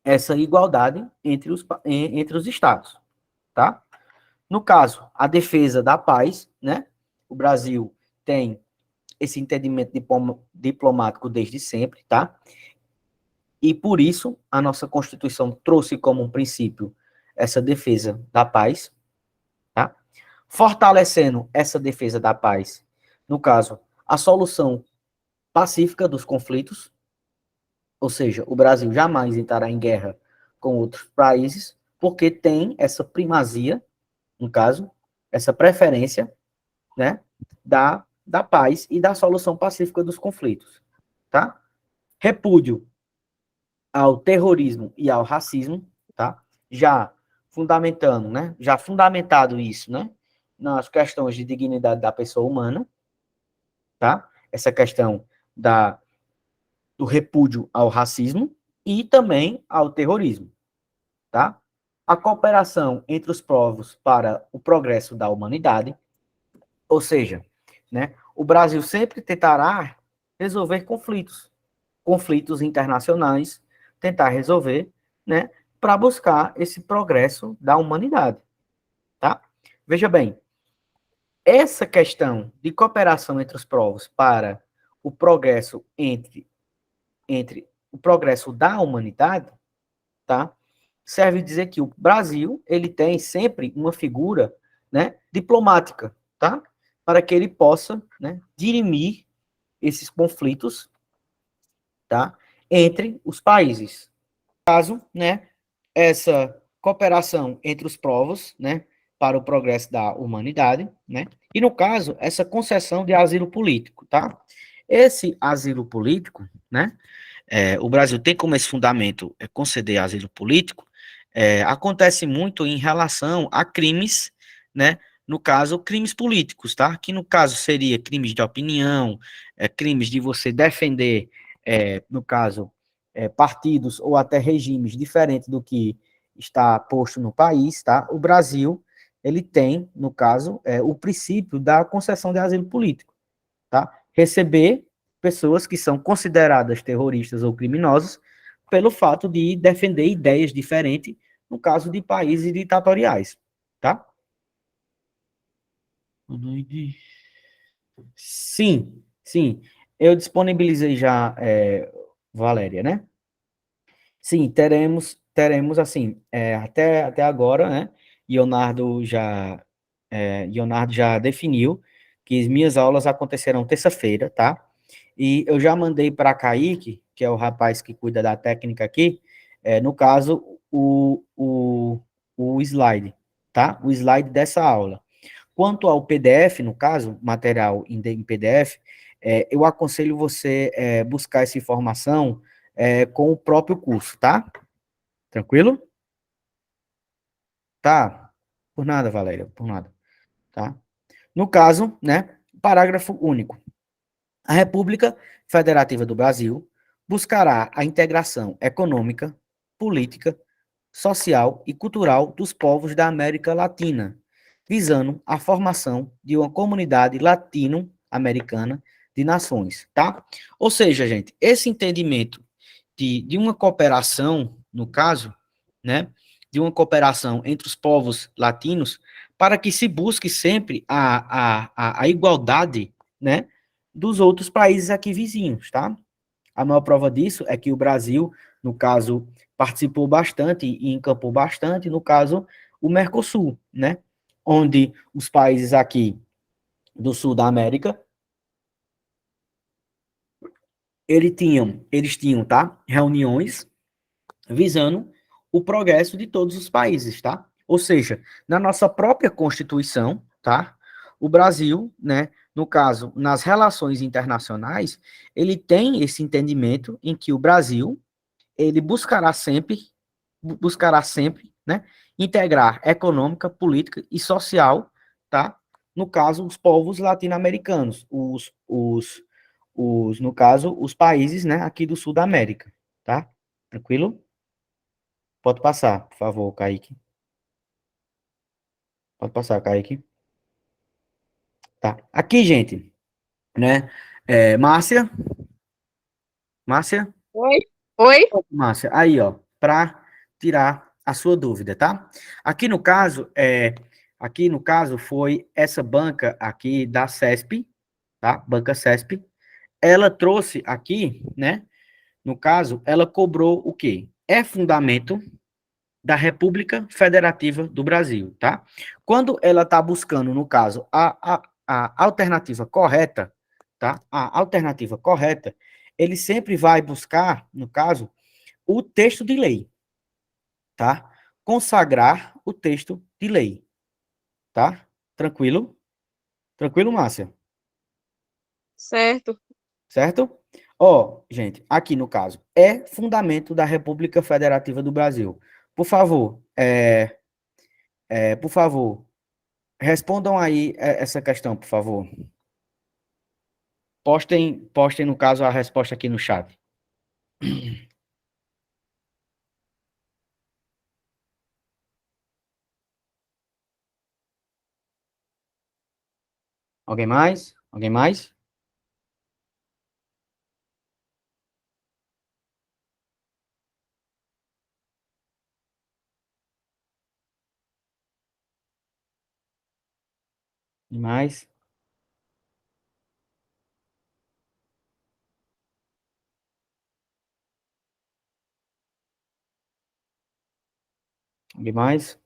essa igualdade entre os estados, tá? No caso, a defesa da paz, né? O Brasil tem esse entendimento diplomático desde sempre, tá? E por isso a nossa Constituição trouxe como um princípio essa defesa da paz, tá? Fortalecendo essa defesa da paz, no caso, a solução pacífica dos conflitos, ou seja, o Brasil jamais entrará em guerra com outros países, porque tem essa primazia, no caso, essa preferência, né, da paz e da solução pacífica dos conflitos, tá? Repúdio ao terrorismo e ao racismo, tá? Já fundamentando, né? Já fundamentado isso, né? Nas questões de dignidade da pessoa humana, tá? Essa questão do repúdio ao racismo e também ao terrorismo, tá? A cooperação entre os povos para o progresso da humanidade, ou seja, né? O Brasil sempre tentará resolver conflitos internacionais, tentar resolver, né, para buscar esse progresso da humanidade, tá? Veja bem, essa questão de cooperação entre os povos para o progresso entre o progresso da humanidade, tá? Serve dizer que o Brasil, ele tem sempre uma figura, né, diplomática, tá? Para que ele possa, né, dirimir esses conflitos, tá? Entre os países. Caso, né, essa cooperação entre os povos, né, para o progresso da humanidade, né, e no caso, essa concessão de asilo político, tá? Esse asilo político, né, o Brasil tem como esse fundamento conceder asilo político, acontece muito em relação a crimes, né, no caso, crimes políticos, tá? Que no caso seria crimes de opinião, crimes de você defender, no caso, partidos ou até regimes diferentes do que está posto no país, tá? O Brasil, ele tem, no caso, o princípio da concessão de asilo político, tá? Receber pessoas que são consideradas terroristas ou criminosas pelo fato de defender ideias diferentes, no caso de países ditatoriais, tá? Sim, sim. Eu disponibilizei já, Valéria, né? Sim, teremos assim, até agora, né? Leonardo já definiu que as minhas aulas acontecerão terça-feira, tá? E eu já mandei para Kaique, que é o rapaz que cuida da técnica aqui, no caso, o slide, tá? O slide dessa aula. Quanto ao PDF, no caso, material em PDF, eu aconselho você buscar essa informação com o próprio curso, tá? Tranquilo? Tá. Por nada, Valéria, por nada, tá? No caso, né, parágrafo único. A República Federativa do Brasil buscará a integração econômica, política, social e cultural dos povos da América Latina, visando a formação de uma comunidade latino-americana de nações, tá? Ou seja, gente, esse entendimento de uma cooperação, no caso, né, de uma cooperação entre os povos latinos, para que se busque sempre a igualdade, né, dos outros países aqui vizinhos, tá? A maior prova disso é que o Brasil, no caso, participou bastante e encampou bastante, no caso, o Mercosul, né? Onde os países aqui do sul da América, eles tinham, tá? Reuniões visando o progresso de todos os países, tá? Ou seja, na nossa própria Constituição, tá? O Brasil, né, no caso, nas relações internacionais, ele tem esse entendimento em que o Brasil, ele buscará sempre, né, integrar econômica, política e social, tá? No caso, os povos latino-americanos, no caso, os países, né, aqui do sul da América, tá? Tranquilo? Pode passar, por favor, Kaique. Pode passar, Kaique. Tá. Aqui, gente, né? Márcia, Márcia, Oi? Oi? Márcia, aí, ó, para tirar a sua dúvida, tá? Aqui no caso foi essa banca aqui da CESP, tá? Banca CESP. Ela trouxe aqui, né? No caso, ela cobrou o quê? É fundamento da República Federativa do Brasil, tá? Quando ela está buscando, no caso, a alternativa correta, tá? A alternativa correta, ele sempre vai buscar, no caso, o texto de lei, tá? Consagrar o texto de lei, tá? Tranquilo? Tranquilo, Márcia? Certo. Certo? Ó, gente, aqui no caso, é fundamento da República Federativa do Brasil. Por favor, por favor, respondam aí essa questão, por favor. Postem, no caso, a resposta aqui no chat. Alguém mais? Alguém mais? Alguém mais? Alguém mais?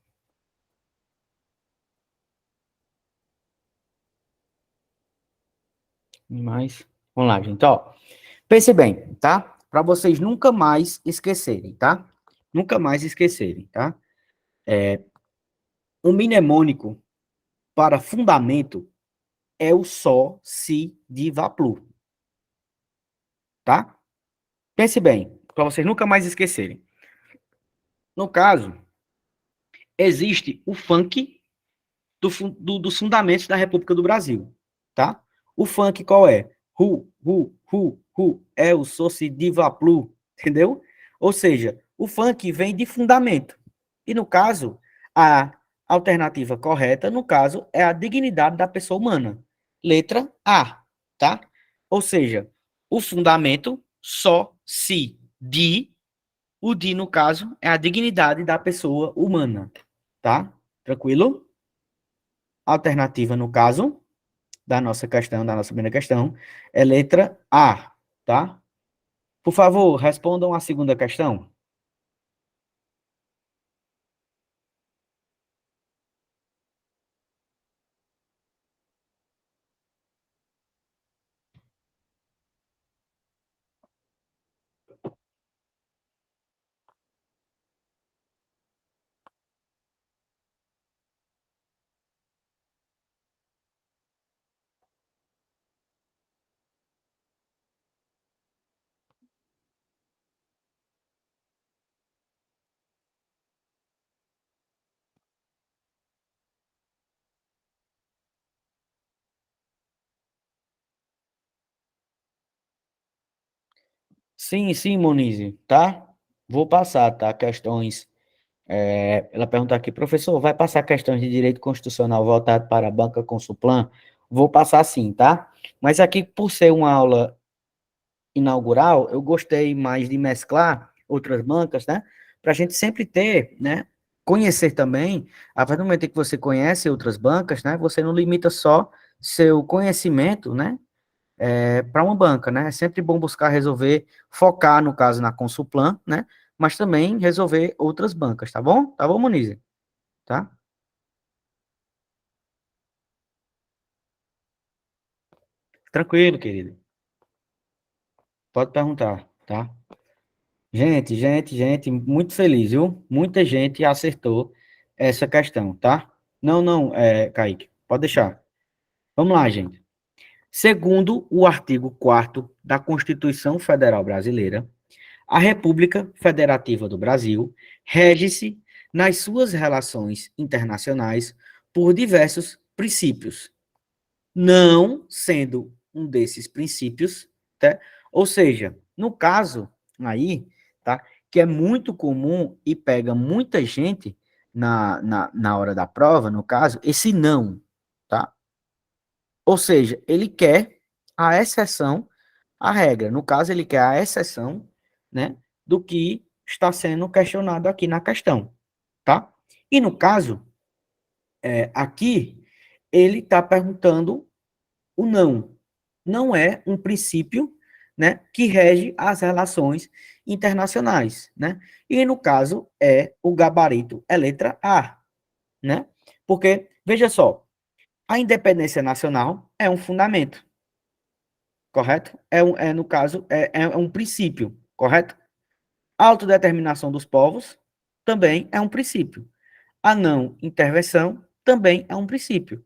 Alguém mais? Vamos lá, gente, ó. Pense bem, tá? Para vocês nunca mais esquecerem, tá? Nunca mais esquecerem, tá? O mnemônico para fundamento é o Só, Si, Di, Va, Plu, tá? Pense bem, para vocês nunca mais esquecerem. No caso, existe o funk dos fundamentos da República do Brasil, tá? O funk qual é? É o soci diva plu, entendeu? Ou seja, o funk vem de fundamento. E no caso, a alternativa correta, no caso, é a dignidade da pessoa humana. Letra A, tá? Ou seja, o fundamento só se de, o de, no caso, é a dignidade da pessoa humana, tá? Tranquilo? Alternativa, no caso, da nossa primeira questão, é letra A, tá? Por favor, respondam a segunda questão. Sim, sim, Monize, tá? Vou passar, tá? Questões. Ela pergunta aqui, professor, vai passar questões de direito constitucional voltado para a banca Consulplan? Vou passar sim, tá? Mas aqui, por ser uma aula inaugural, eu gostei mais de mesclar outras bancas, né? Para a gente sempre ter, né? Conhecer também, a partir do momento em que você conhece outras bancas, né? Você não limita só seu conhecimento, né? para uma banca, né? É sempre bom buscar resolver, focar, no caso, na Consulplan, né? Mas também resolver outras bancas, tá bom? Tá bom, Monize? Tá? Tranquilo, querido. Pode perguntar, tá? Gente, muito feliz, viu? Muita gente acertou essa questão, tá? Não, não, Kaique, pode deixar. Vamos lá, gente. Segundo o artigo 4º da Constituição Federal Brasileira, a República Federativa do Brasil rege-se nas suas relações internacionais por diversos princípios, não sendo um desses princípios, tá? Ou seja, no caso aí, tá? Que é muito comum e pega muita gente na hora da prova, no caso, esse não, tá? Ou seja, ele quer a exceção à regra. No caso, ele quer a exceção, né, do que está sendo questionado aqui na questão, tá? E no caso, aqui, ele está perguntando o não. Não é um princípio, né, que rege as relações internacionais, né? E no caso é o gabarito, é letra A, né? Porque veja só, a independência nacional é um fundamento, correto? No caso é um princípio, correto? A autodeterminação dos povos também é um princípio. A não intervenção também é um princípio.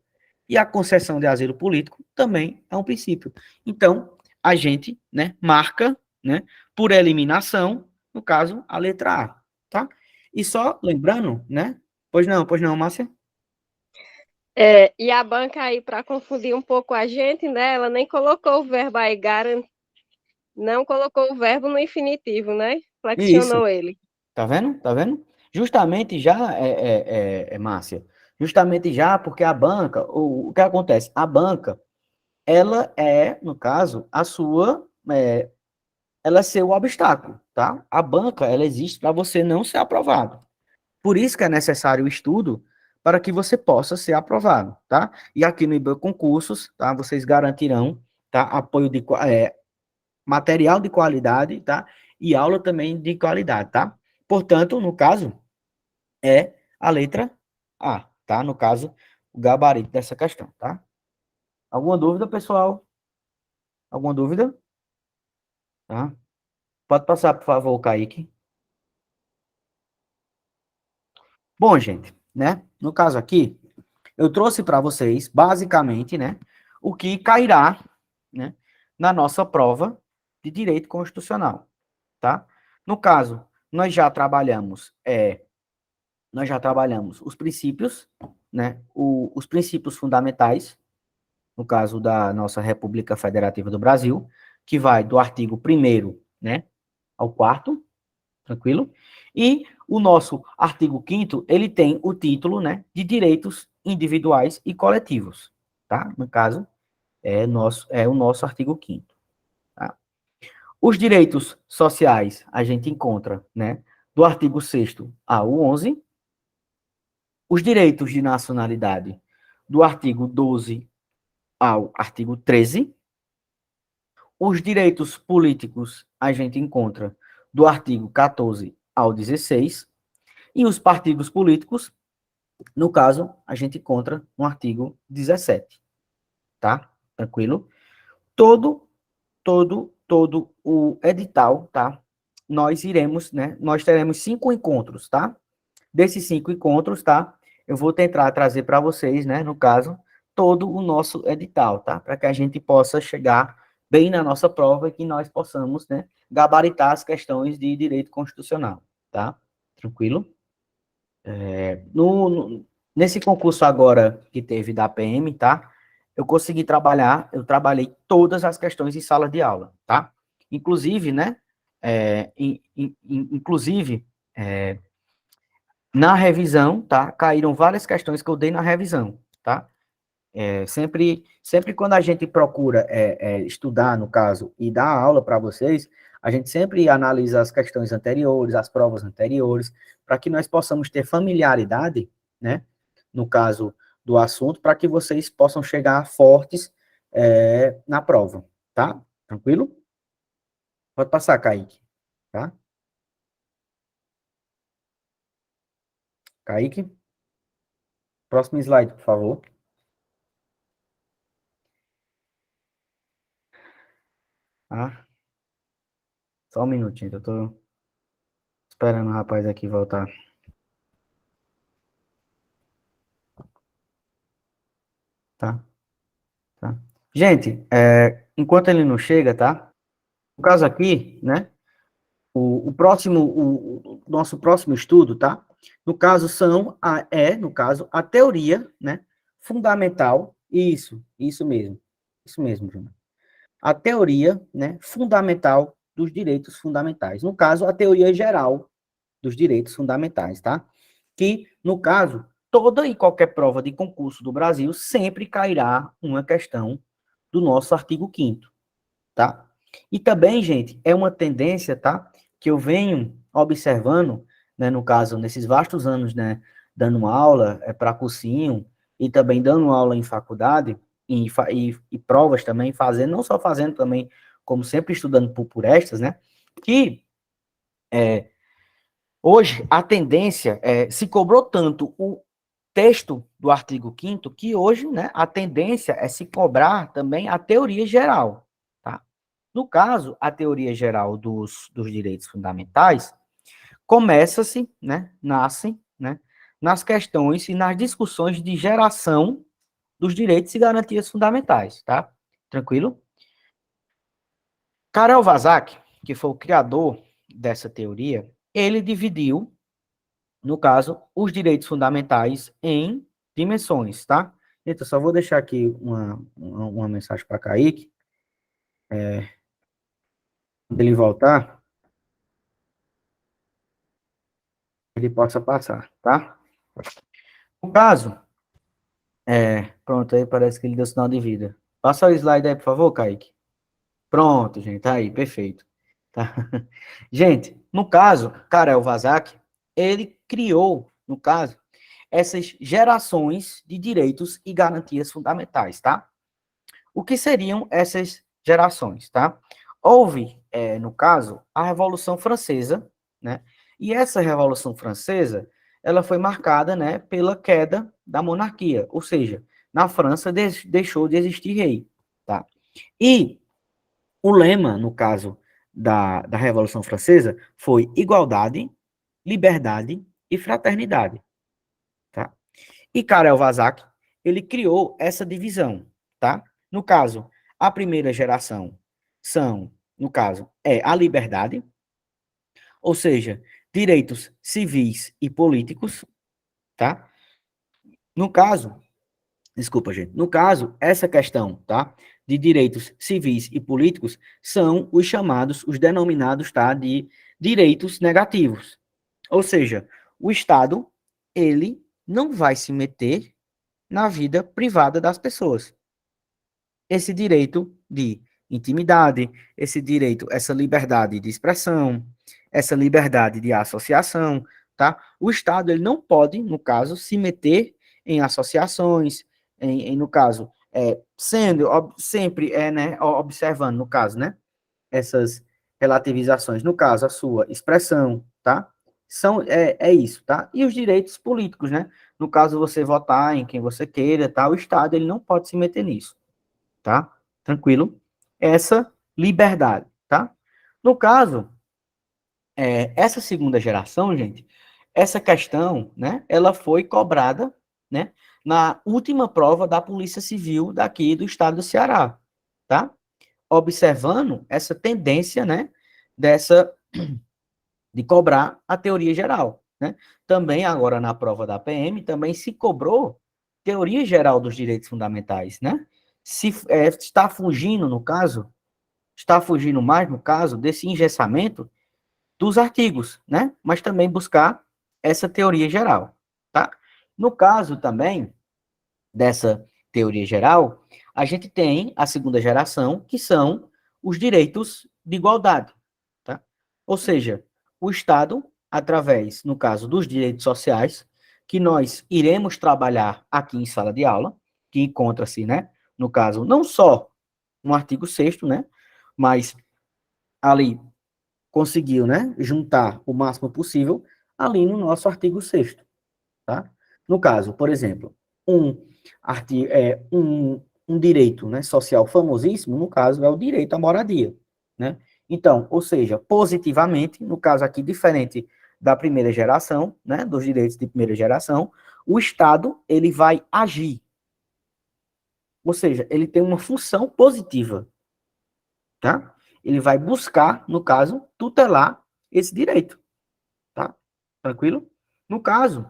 E a concessão de asilo político também é um princípio. Então, a gente, né, marca, né, por eliminação, no caso, a letra A, tá? E só lembrando, né? Pois não, Márcia? E a banca aí, para confundir um pouco a gente, né? Ela nem colocou o verbo aí, não colocou o verbo no infinitivo, né? Isso, Flexionou ele. tá vendo? Tá vendo? Justamente já, Márcia, justamente já porque a banca, o que acontece? A banca, ela é, no caso, ela é seu obstáculo, tá? A banca, ela existe para você não ser aprovado. Por isso que é necessário o estudo para que você possa ser aprovado, tá? E aqui no IBAN Concursos, tá? Vocês garantirão, tá? Apoio material de qualidade, tá? E aula também de qualidade, tá? Portanto, no caso, é a letra A, tá? No caso, o gabarito dessa questão, tá? Alguma dúvida, pessoal? Alguma dúvida? Tá? Pode passar, por favor, Kaique. Bom, gente, né? No caso aqui, eu trouxe para vocês, basicamente, né, o que cairá, né, na nossa prova de direito constitucional, tá? No caso, nós já trabalhamos os princípios, né, os princípios fundamentais, no caso da nossa República Federativa do Brasil, que vai do artigo 1º, né, ao 4º, tranquilo? E o nosso artigo 5º, ele tem o título, né, de direitos individuais e coletivos, tá? No caso, é o nosso artigo 5º, tá? Os direitos sociais a gente encontra, né, do artigo 6º ao 11, os direitos de nacionalidade do artigo 12 ao artigo 13, os direitos políticos a gente encontra do artigo 14 ao 16, e os partidos políticos, no caso, a gente encontra no artigo 17, tá? Tranquilo? Todo, todo o edital, tá? Nós iremos, né? Nós teremos 5 encontros, tá? Desses 5 encontros, tá? Eu vou tentar trazer para vocês, né? No caso, todo o nosso edital, tá? Para que a gente possa chegar bem na nossa prova e que nós possamos, né? Gabaritar as questões de direito constitucional, tá? Tranquilo? Nesse concurso agora que teve da PM, tá? Eu trabalhei todas as questões em sala de aula, tá? Inclusive, né? Inclusive, na revisão, tá? Caíram várias questões que eu dei na revisão, tá? Sempre quando a gente procura estudar, no caso, e dar aula para vocês, a gente sempre analisa as questões anteriores, as provas anteriores, para que nós possamos ter familiaridade, né, no caso do assunto, para que vocês possam chegar fortes na prova, tá? Tranquilo? Pode passar, Kaique, tá? Kaique, próximo slide, por favor. Tá? Só um minutinho, eu tô esperando o rapaz aqui voltar. Tá? Tá? Gente, enquanto ele não chega, tá? No caso aqui, né? O nosso próximo estudo, tá? No caso, no caso, a teoria, né? Fundamental, isso mesmo, Bruno. A teoria, né? Fundamental dos direitos fundamentais. No caso, a teoria geral dos direitos fundamentais, tá? Que, no caso, toda e qualquer prova de concurso do Brasil sempre cairá uma questão do nosso artigo 5º, tá? E também, gente, é uma tendência, tá? Que eu venho observando, né, no caso, nesses vastos anos, né, dando aula para cursinho e também dando aula em faculdade e provas também, fazendo, não só fazendo também, como sempre estudando por estas, né, que hoje a tendência se cobrou tanto o texto do artigo 5º que hoje, né, a tendência é se cobrar também a teoria geral, tá? No caso, a teoria geral dos direitos fundamentais começa-se, né, nasce, né, nas questões e nas discussões de geração dos direitos e garantias fundamentais, tá? Tranquilo? Karel Vazak, que foi o criador dessa teoria, ele dividiu, no caso, os direitos fundamentais em dimensões, tá? Então, só vou deixar aqui uma mensagem para Kaique, quando ele voltar, ele possa passar, tá? No caso, pronto, aí parece que ele deu sinal de vida. Passa o slide aí, por favor, Kaique. Pronto, gente, tá aí, perfeito. Tá? Gente, no caso, Karel Vazak, ele criou, no caso, essas gerações de direitos e garantias fundamentais, tá? O que seriam essas gerações, tá? Houve, no caso, a Revolução Francesa, né? E essa Revolução Francesa, ela foi marcada, né, pela queda da monarquia, ou seja, na França deixou de existir rei, tá? E o lema, no caso da Revolução Francesa, foi igualdade, liberdade e fraternidade, tá? E Karel Vazak, ele criou essa divisão, tá? No caso, a primeira geração no caso, a liberdade, ou seja, direitos civis e políticos, tá? No caso, desculpa, gente, no caso, essa questão, tá? De direitos civis e políticos são os denominados, tá? De direitos negativos. Ou seja, o Estado, ele não vai se meter na vida privada das pessoas. Esse direito de intimidade, esse direito, essa liberdade de expressão, essa liberdade de associação, tá? O Estado, ele não pode, no caso, se meter em associações, no caso, sempre, né, observando, no caso, né, essas relativizações, no caso, a sua expressão, tá? É isso, tá? E os direitos políticos, né? No caso, você votar em quem você queira, tá? O Estado, ele não pode se meter nisso, tá? Tranquilo? Essa liberdade, tá? No caso, essa segunda geração, gente, essa questão, né, ela foi cobrada, né, na última prova da Polícia Civil daqui do estado do Ceará, tá? Observando essa tendência, né, de cobrar a teoria geral, né? Também agora na prova da PM também se cobrou teoria geral dos direitos fundamentais, né? Se está fugindo no caso, está fugindo mais no caso desse engessamento dos artigos, né? Mas também buscar essa teoria geral, tá? No caso também dessa teoria geral, a gente tem a segunda geração, que são os direitos de igualdade, tá? Ou seja, o Estado, através, no caso, dos direitos sociais, que nós iremos trabalhar aqui em sala de aula, que encontra-se, né, no caso, não só um artigo 6º, né? Mas ali conseguiu, né, juntar o máximo possível ali no nosso artigo 6º, tá? No caso, por exemplo, um direito, né, social famosíssimo, no caso, é o direito à moradia, né? Então, ou seja, positivamente, no caso aqui, diferente da primeira geração, né, dos direitos de primeira geração, o Estado, ele vai agir, ou seja, ele tem uma função positiva, tá? Ele vai buscar, no caso, tutelar esse direito, tá? Tranquilo? No caso,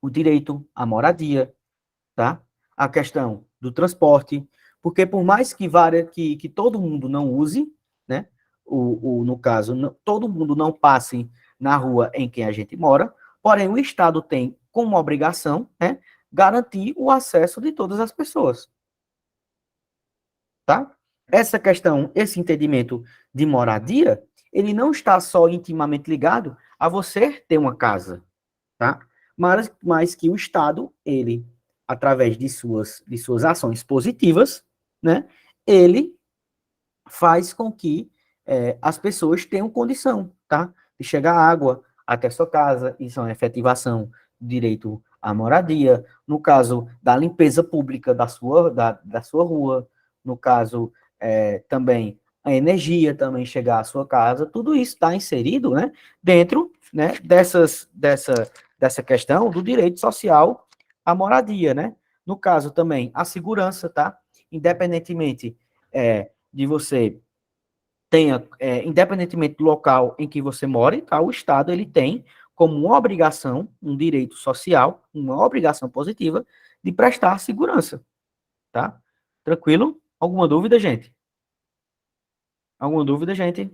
o direito à moradia, tá? A questão do transporte, porque por mais que todo mundo não use, né? No caso, todo mundo não passe na rua em que a gente mora, porém o Estado tem como obrigação, né, garantir o acesso de todas as pessoas, tá? Essa questão, esse entendimento de moradia, ele não está só intimamente ligado a você ter uma casa, tá? Mas que o Estado, ele, através de suas ações positivas, né, ele faz com que as pessoas tenham condição, tá? De chegar água até sua casa, isso é uma efetivação do direito à moradia, no caso da limpeza pública da sua rua, no caso também a energia também chegar à sua casa, tudo isso está inserido, né, dentro, né, dessa questão do direito social à moradia, né? No caso também a segurança, tá? Independentemente de você tenha, independentemente do local em que você mora, tá? O Estado ele tem como uma obrigação, um direito social, uma obrigação positiva de prestar segurança, tá? Tranquilo? Alguma dúvida, gente? Alguma dúvida, gente?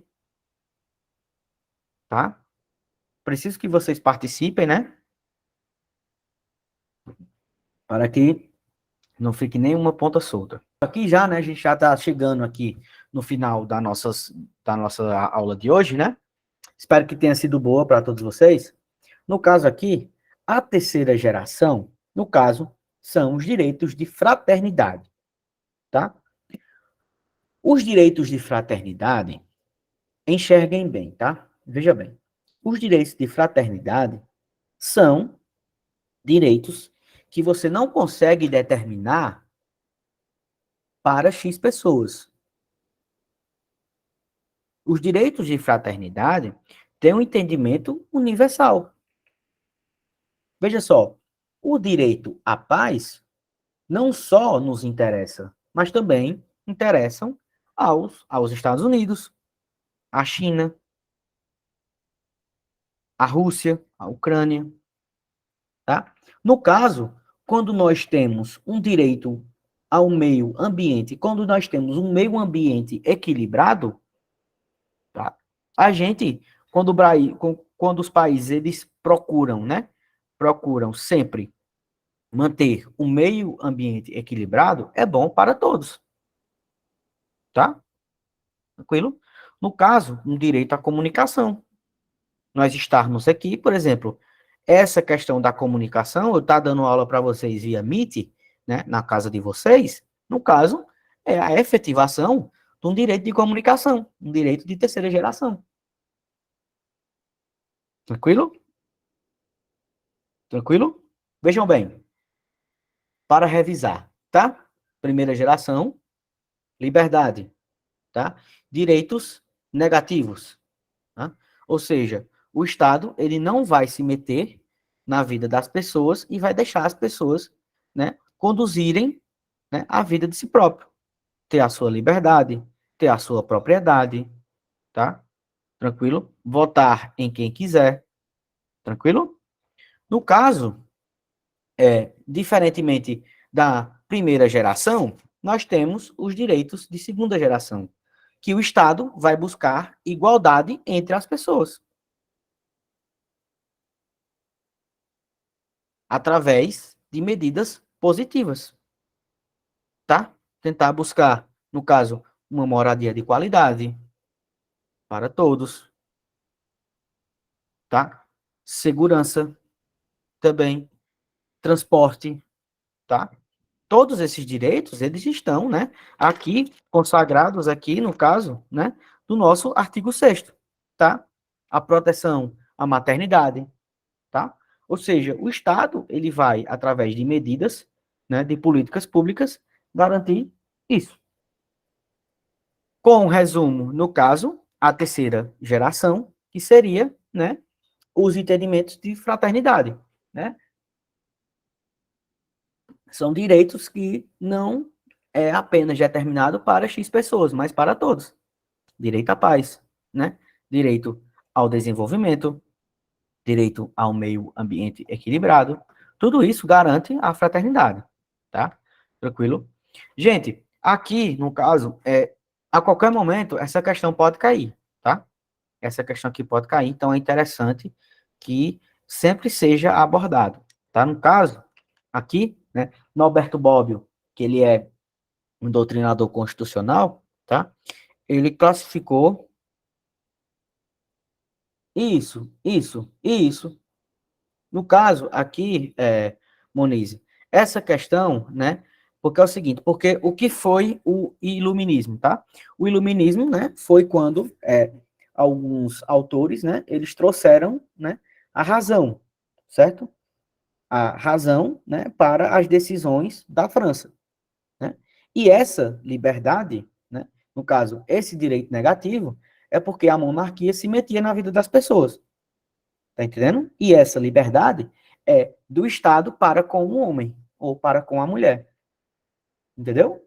Tá? Preciso que vocês participem, né? Para que não fique nenhuma ponta solta. Aqui já, né? A gente já está chegando aqui no final da nossa aula de hoje, né? Espero que tenha sido boa para todos vocês. No caso aqui, a terceira geração, no caso, são os direitos de fraternidade, tá? Os direitos de fraternidade, enxerguem bem, tá? Veja bem. Os direitos de fraternidade são direitos que você não consegue determinar para X pessoas. Os direitos de fraternidade têm um entendimento universal. Veja só, o direito à paz não só nos interessa, mas também interessam aos Estados Unidos, à China, à Rússia, à Ucrânia, tá? No caso, quando nós temos um direito ao meio ambiente, quando nós temos um meio ambiente equilibrado, tá? A gente, quando os países eles procuram, né? Procuram sempre manter o meio ambiente equilibrado, é bom para todos, tá? Tranquilo? No caso, um direito à comunicação. Nós estarmos aqui, por exemplo, essa questão da comunicação, eu estou dando aula para vocês via Meet, né, na casa de vocês, no caso, é a efetivação de um direito de comunicação, um direito de terceira geração. Tranquilo? Tranquilo? Vejam bem, para revisar, tá? Primeira geração, liberdade, tá? Direitos negativos, tá? Ou seja, o Estado ele não vai se meter na vida das pessoas e vai deixar as pessoas, né, conduzirem, né, a vida de si próprio, ter a sua liberdade, ter a sua propriedade, tá? Tranquilo? Votar em quem quiser, tranquilo? No caso, diferentemente da primeira geração, nós temos os direitos de segunda geração, que o Estado vai buscar igualdade entre as pessoas, através de medidas positivas, tá? Tentar buscar, no caso, uma moradia de qualidade para todos, tá? Segurança também, transporte, tá? todos esses direitos, eles estão, né, aqui, consagrados aqui, no caso, né, do nosso artigo 6º, tá? A proteção à maternidade, tá? Ou seja, o Estado, ele vai, através de medidas, né, de políticas públicas, garantir isso. Com resumo, no caso, a terceira geração, que seria, né, os entendimentos de fraternidade, né? São direitos que não é apenas determinado para X pessoas, mas para todos. Direito à paz, né? Direito ao desenvolvimento, direito ao meio ambiente equilibrado. Tudo isso garante a fraternidade, tá? Tranquilo? Gente, aqui, no caso, a qualquer momento, essa questão pode cair, tá? Essa questão aqui pode cair, então é interessante que sempre seja abordado, tá? No caso, aqui, né, Norberto Bobbio, que ele é um doutrinador constitucional, tá? Ele classificou isso. No caso, aqui, Monize, essa questão, né, porque é o seguinte, porque o que foi o iluminismo, tá? O iluminismo, né, foi quando alguns autores, né, eles trouxeram, né, a razão, certo? A razão, né, para as decisões da França, né? E essa liberdade, né, no caso, esse direito negativo, é porque a monarquia se metia na vida das pessoas. Tá entendendo? E essa liberdade é do Estado para com o homem ou para com a mulher. Entendeu?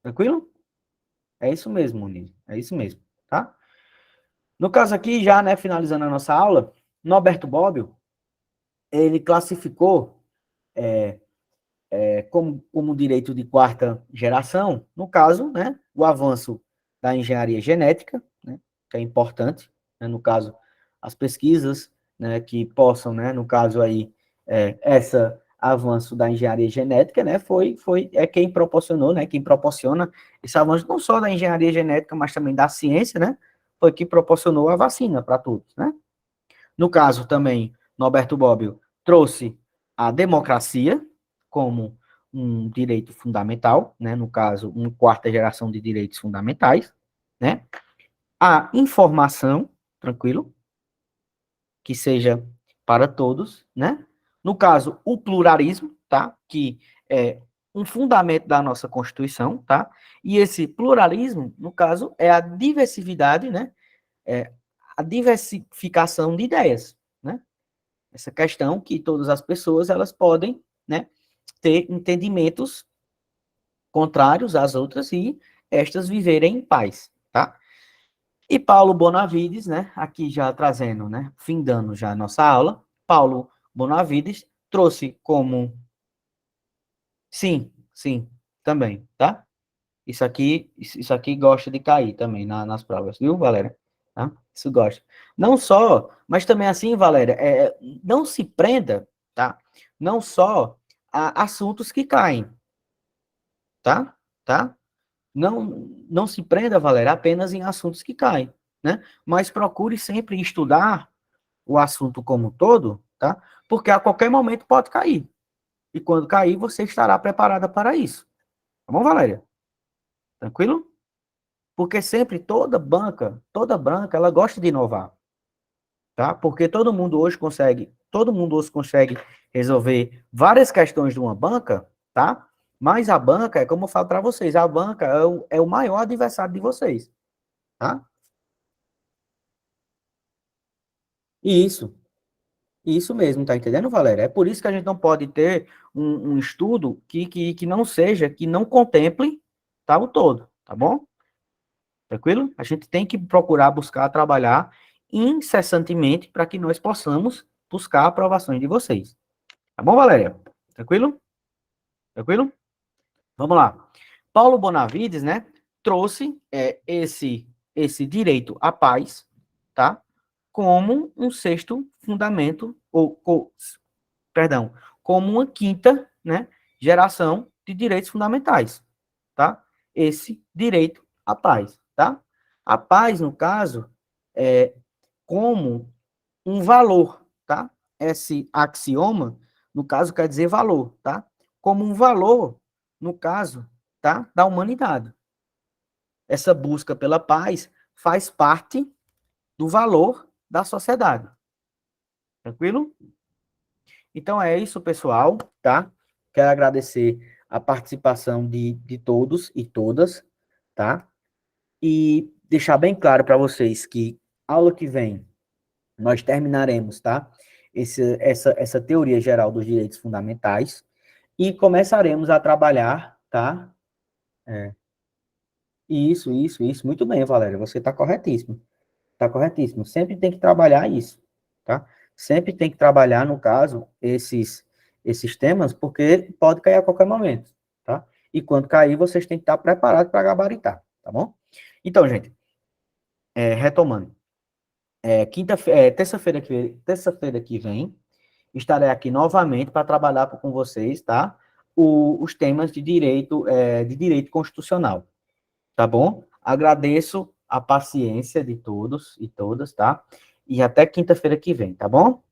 Tranquilo? É isso mesmo, Muniz. É isso mesmo, tá? No caso aqui, já, né, finalizando a nossa aula, Norberto Bobbio, ele classificou como direito de quarta geração, no caso, né, o avanço da engenharia genética, né, que é importante, né, no caso, as pesquisas, né, que possam, né, no caso aí, essa avanço da engenharia genética, né, foi quem proporcionou, né, quem proporciona esse avanço não só da engenharia genética, mas também da ciência, né, foi que proporcionou a vacina para todos, né. No caso também, Norberto Bobbio trouxe a democracia como um direito fundamental, né, no caso, uma quarta geração de direitos fundamentais, né, a informação, tranquilo, que seja para todos, né, no caso, o pluralismo, tá, que é um fundamento da nossa Constituição, tá, e esse pluralismo, no caso, é a diversidade, né, é a diversificação de ideias, né, essa questão que todas as pessoas, elas podem, né, ter entendimentos contrários às outras e estas viverem em paz, tá? E Paulo Bonavides, né, aqui já trazendo, né, findando já a nossa aula, Paulo Bonavides trouxe como, sim, também, tá? Isso aqui gosta de cair também nas provas, viu, Valéria? Tá? Isso gosta. Não só, mas também assim, Valéria, não se prenda, tá? Não só a assuntos que caem, tá? Tá? Não se prenda, Valéria, apenas em assuntos que caem, né? Mas procure sempre estudar o assunto como um todo, tá? Porque a qualquer momento pode cair. E quando cair, você estará preparada para isso. Tá bom, Valéria? Tranquilo? Porque sempre toda banca, ela gosta de inovar, tá? Porque todo mundo hoje consegue resolver várias questões de uma banca, tá? Mas a banca, é como eu falo para vocês, a banca é o maior adversário de vocês, tá? E isso mesmo, tá entendendo, Valéria? É por isso que a gente não pode ter um estudo que não seja, que não contemple, tá, o todo, tá bom? Tranquilo? A gente tem que procurar buscar trabalhar incessantemente para que nós possamos buscar aprovações de vocês. Tá bom, Valéria? Tranquilo? Tranquilo? Vamos lá. Paulo Bonavides, né, trouxe esse direito à paz, tá? Como um sexto fundamento, perdão, como uma quinta, né, geração de direitos fundamentais, tá? Esse direito à paz, tá? A paz, no caso, é como um valor, tá? Esse axioma, no caso, quer dizer valor, tá? como um valor, no caso, tá, da humanidade. Essa busca pela paz faz parte do valor da sociedade. Tranquilo? Então é isso, pessoal, tá? Quero agradecer a participação de todos e todas, tá? E deixar bem claro para vocês que aula que vem nós terminaremos, tá? Essa teoria geral dos direitos fundamentais e começaremos a trabalhar, tá? Isso. Muito bem, Valéria, você está corretíssimo. Está corretíssimo. Sempre tem que trabalhar isso, tá? Sempre tem que trabalhar, no caso, esses temas, porque pode cair a qualquer momento, tá? E quando cair, vocês têm que estar preparados para gabaritar, tá bom? Então, gente, retomando. Terça-feira que vem, estarei aqui novamente para trabalhar com vocês, tá? Os temas de direito constitucional, tá bom? Agradeço a paciência de todos e todas, tá? E até quinta-feira que vem, tá bom?